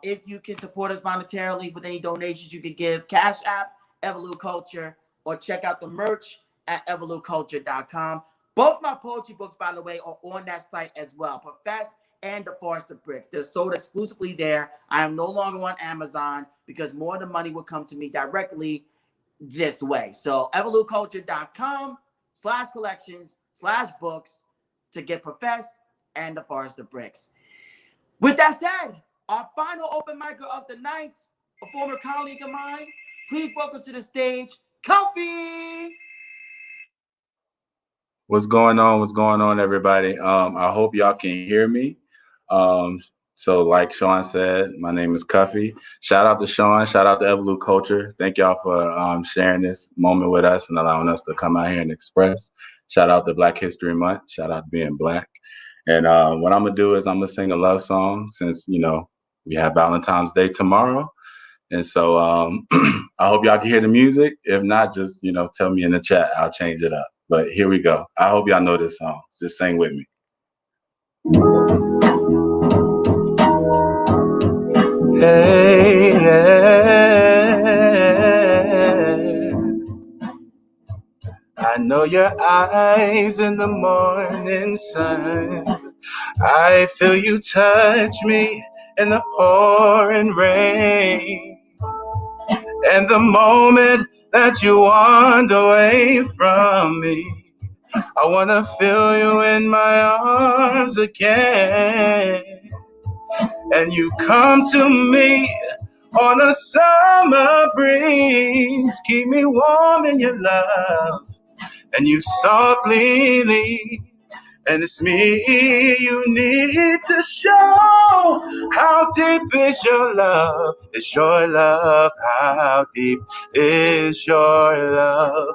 if you can support us monetarily with any donations you can give, Cash App, EvoluCulture, or check out the merch at EvoluCulture.com. Both my poetry books, by the way, are on that site as well. Profess and The Forest of Bricks. They're sold exclusively there. I am no longer on Amazon because more of the money will come to me directly this way. So EvoluCulture.com/collections/books to get Profess and The Forest of Bricks. With that said, our final open micer of the night, a former colleague of mine, please welcome to the stage, Kofi. What's going on? What's going on, everybody? I hope y'all can hear me. So like Sean said, my name is Cuffy. Shout out to Sean. Shout out to EvoluCulture. Thank y'all for sharing this moment with us and allowing us to come out here and express. Shout out to Black History Month. Shout out to being Black. And what I'm going to do is I'm going to sing a love song since, we have Valentine's Day tomorrow. And so I hope y'all can hear the music. If not, just, tell me in the chat. I'll change it up. But here we go. I hope y'all know this song. Just sing with me. Hey, yeah. I know your eyes in the morning sun. I feel you touch me in the pouring rain. And the moment that you wander away from me, I wanna feel you in my arms again. And you come to me on a summer breeze, keep me warm in your love, and you softly leave. And it's me you need to show. How deep is your love? Is your love? How deep is your love?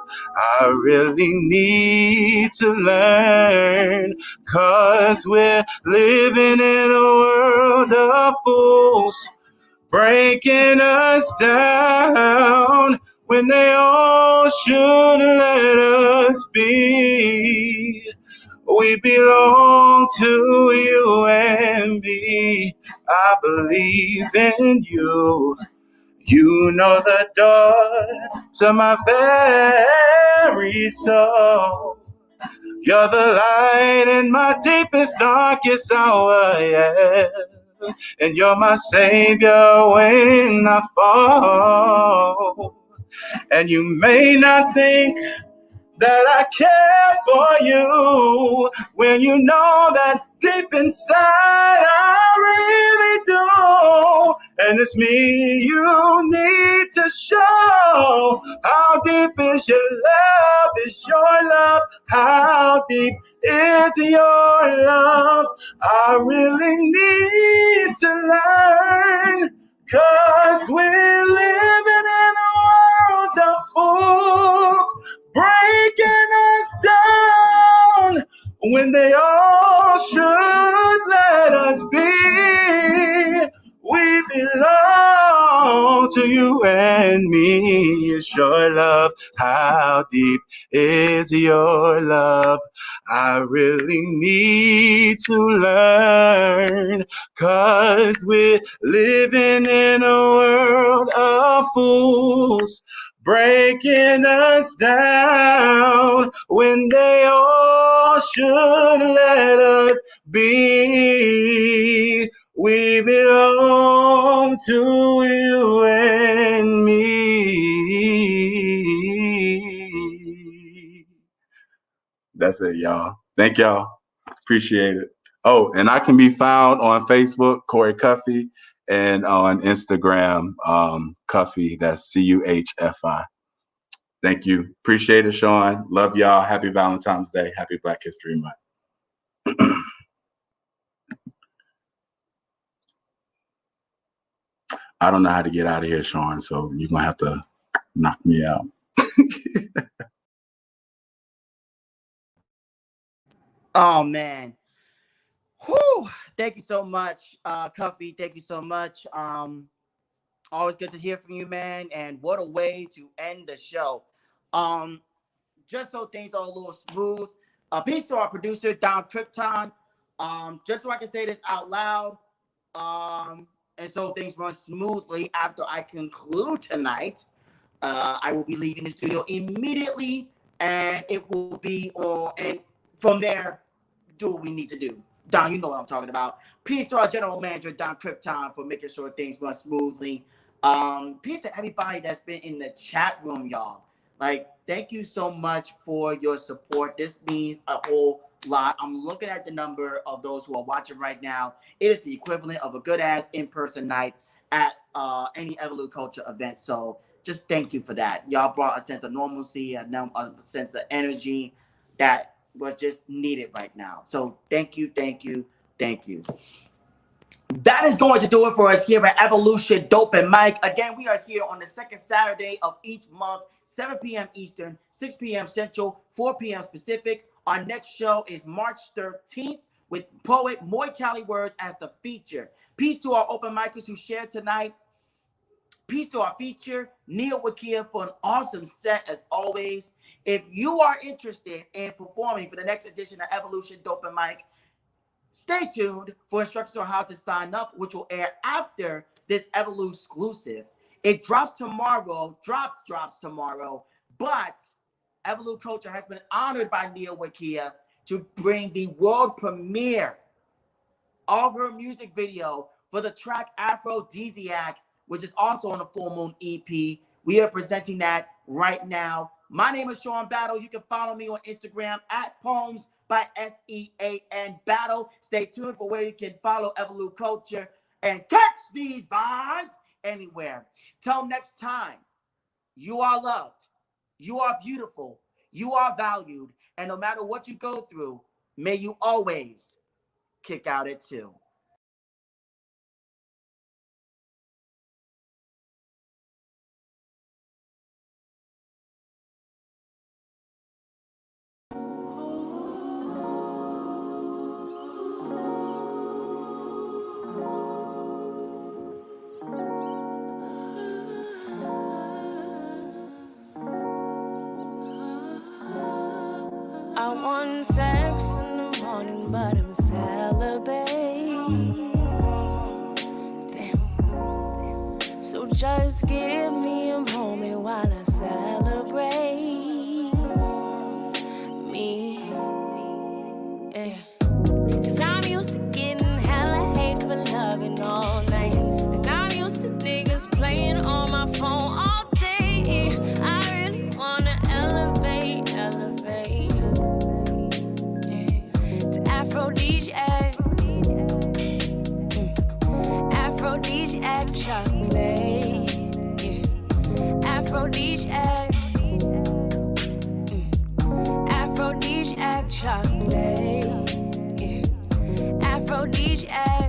I really need to learn, 'cause we're living in a world of fools, breaking us down when they all should let us be. We belong to you and me. I believe in you. You know the door to my very soul. You're the light in my deepest, darkest hour, yeah. And you're my savior when I fall. And you may not think that I care for you when you know that deep inside I really do. And it's me you need to show. How deep is your love? Is your love? How deep is your love? I really need to learn, 'cause we're living in a world of fools, breaking us down when they all should let us be. We belong to you and me. It's your love. How deep is your love? I really need to learn, 'cause we're living in a world of fools, breaking us down when they all should let us be. We belong to you and me. That's it, y'all. Thank y'all. Appreciate it. Oh, and I can be found on Facebook, Corey Cuffy, and on Instagram, Cuffy, that's Cuhfi. Thank you. Appreciate it, Sean. Love y'all. Happy Valentine's Day. Happy Black History Month. I don't know how to get out of here, Sean, so you're going to have to knock me out. Oh, man. Whew. Thank you so much, Cuffy. Thank you so much. Always good to hear from you, man. And what a way to end the show. Just so things are a little smooth. Peace to our producer, Don Krypton. Just so I can say this out loud. And so things run smoothly after I conclude tonight. I will be leaving the studio immediately, and it will be on. And from there, do what we need to do. Don, you know what I'm talking about. Peace to our general manager, Don Krypton, for making sure things run smoothly. Peace to everybody that's been in the chat room, y'all. Like, thank you so much for your support. This means a whole lot. I'm looking at the number of those who are watching right now. It is the equivalent of a good-ass in-person night at any EvoluCulture event. So just thank you for that. Y'all brought a sense of normalcy, a sense of energy that was just needed right now. So thank you, thank you, thank you. That is going to do it for us here at Evolution Dopen Mic. Again, we are here on the second Saturday of each month, 7 p.m. Eastern, 6 p.m. Central, 4 p.m. Pacific. Our next show is March 13th with poet Moy Cali Words as the feature. Peace to our open micers who shared tonight. Peace to our feature, Nia Waqiah, for an awesome set as always. If you are interested in performing for the next edition of Evolution Dopen Mic, stay tuned for instructions on how to sign up, which will air after this Evolu exclusive. It drops tomorrow, drops tomorrow, but EvoluCulture has been honored by Nia Waqiah to bring the world premiere of her music video for the track Aphrodisiac, which is also on the Full Moon EP. We are presenting that right now. My name is Sean Battle. You can follow me on Instagram at Poems by SEAN Battle. Stay tuned for where you can follow EvoluCulture and catch these vibes anywhere. Till next time, you are loved, you are beautiful, you are valued, and no matter what you go through, may you always kick out at 2. I want sex in the morning, but I'm celibate. Damn. So just give me a moment while I celebrate me. Yeah. 'Cause I'm used to getting hella hate for loving all night. And I'm used to niggas playing on my phone all day. I really wanna elevate. To aphrodisiac, aphrodisiac chocolate, yeah. Aphrodisiac, aphrodisiac chocolate, yeah. Aphrodisiac.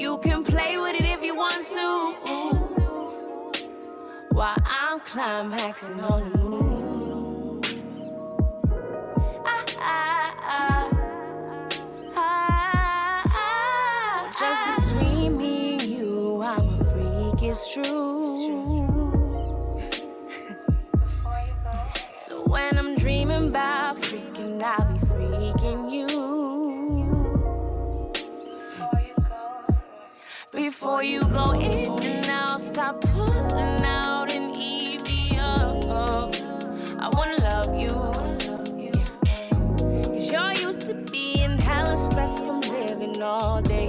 You can play with it if you want to, while I'm climaxing on the moon. So just between me and you, I'm a freak, it's true. So when I'm dreaming about freaking, I'll be freaking you. Before you go in and out, stop pulling out and eat me up. I wanna love you. You're used to being hella stressed from living all day.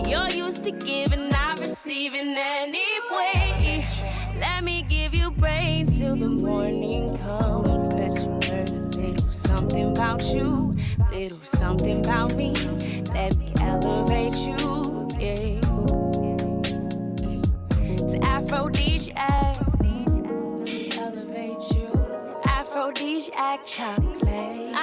You're used to giving, not receiving anyway. Let me give you brain till the morning comes. Bet you learn a little something about you, little something about me. Let me elevate you, yeah. To aphrodisiac, let me elevate you. Aphrodisiac chocolate.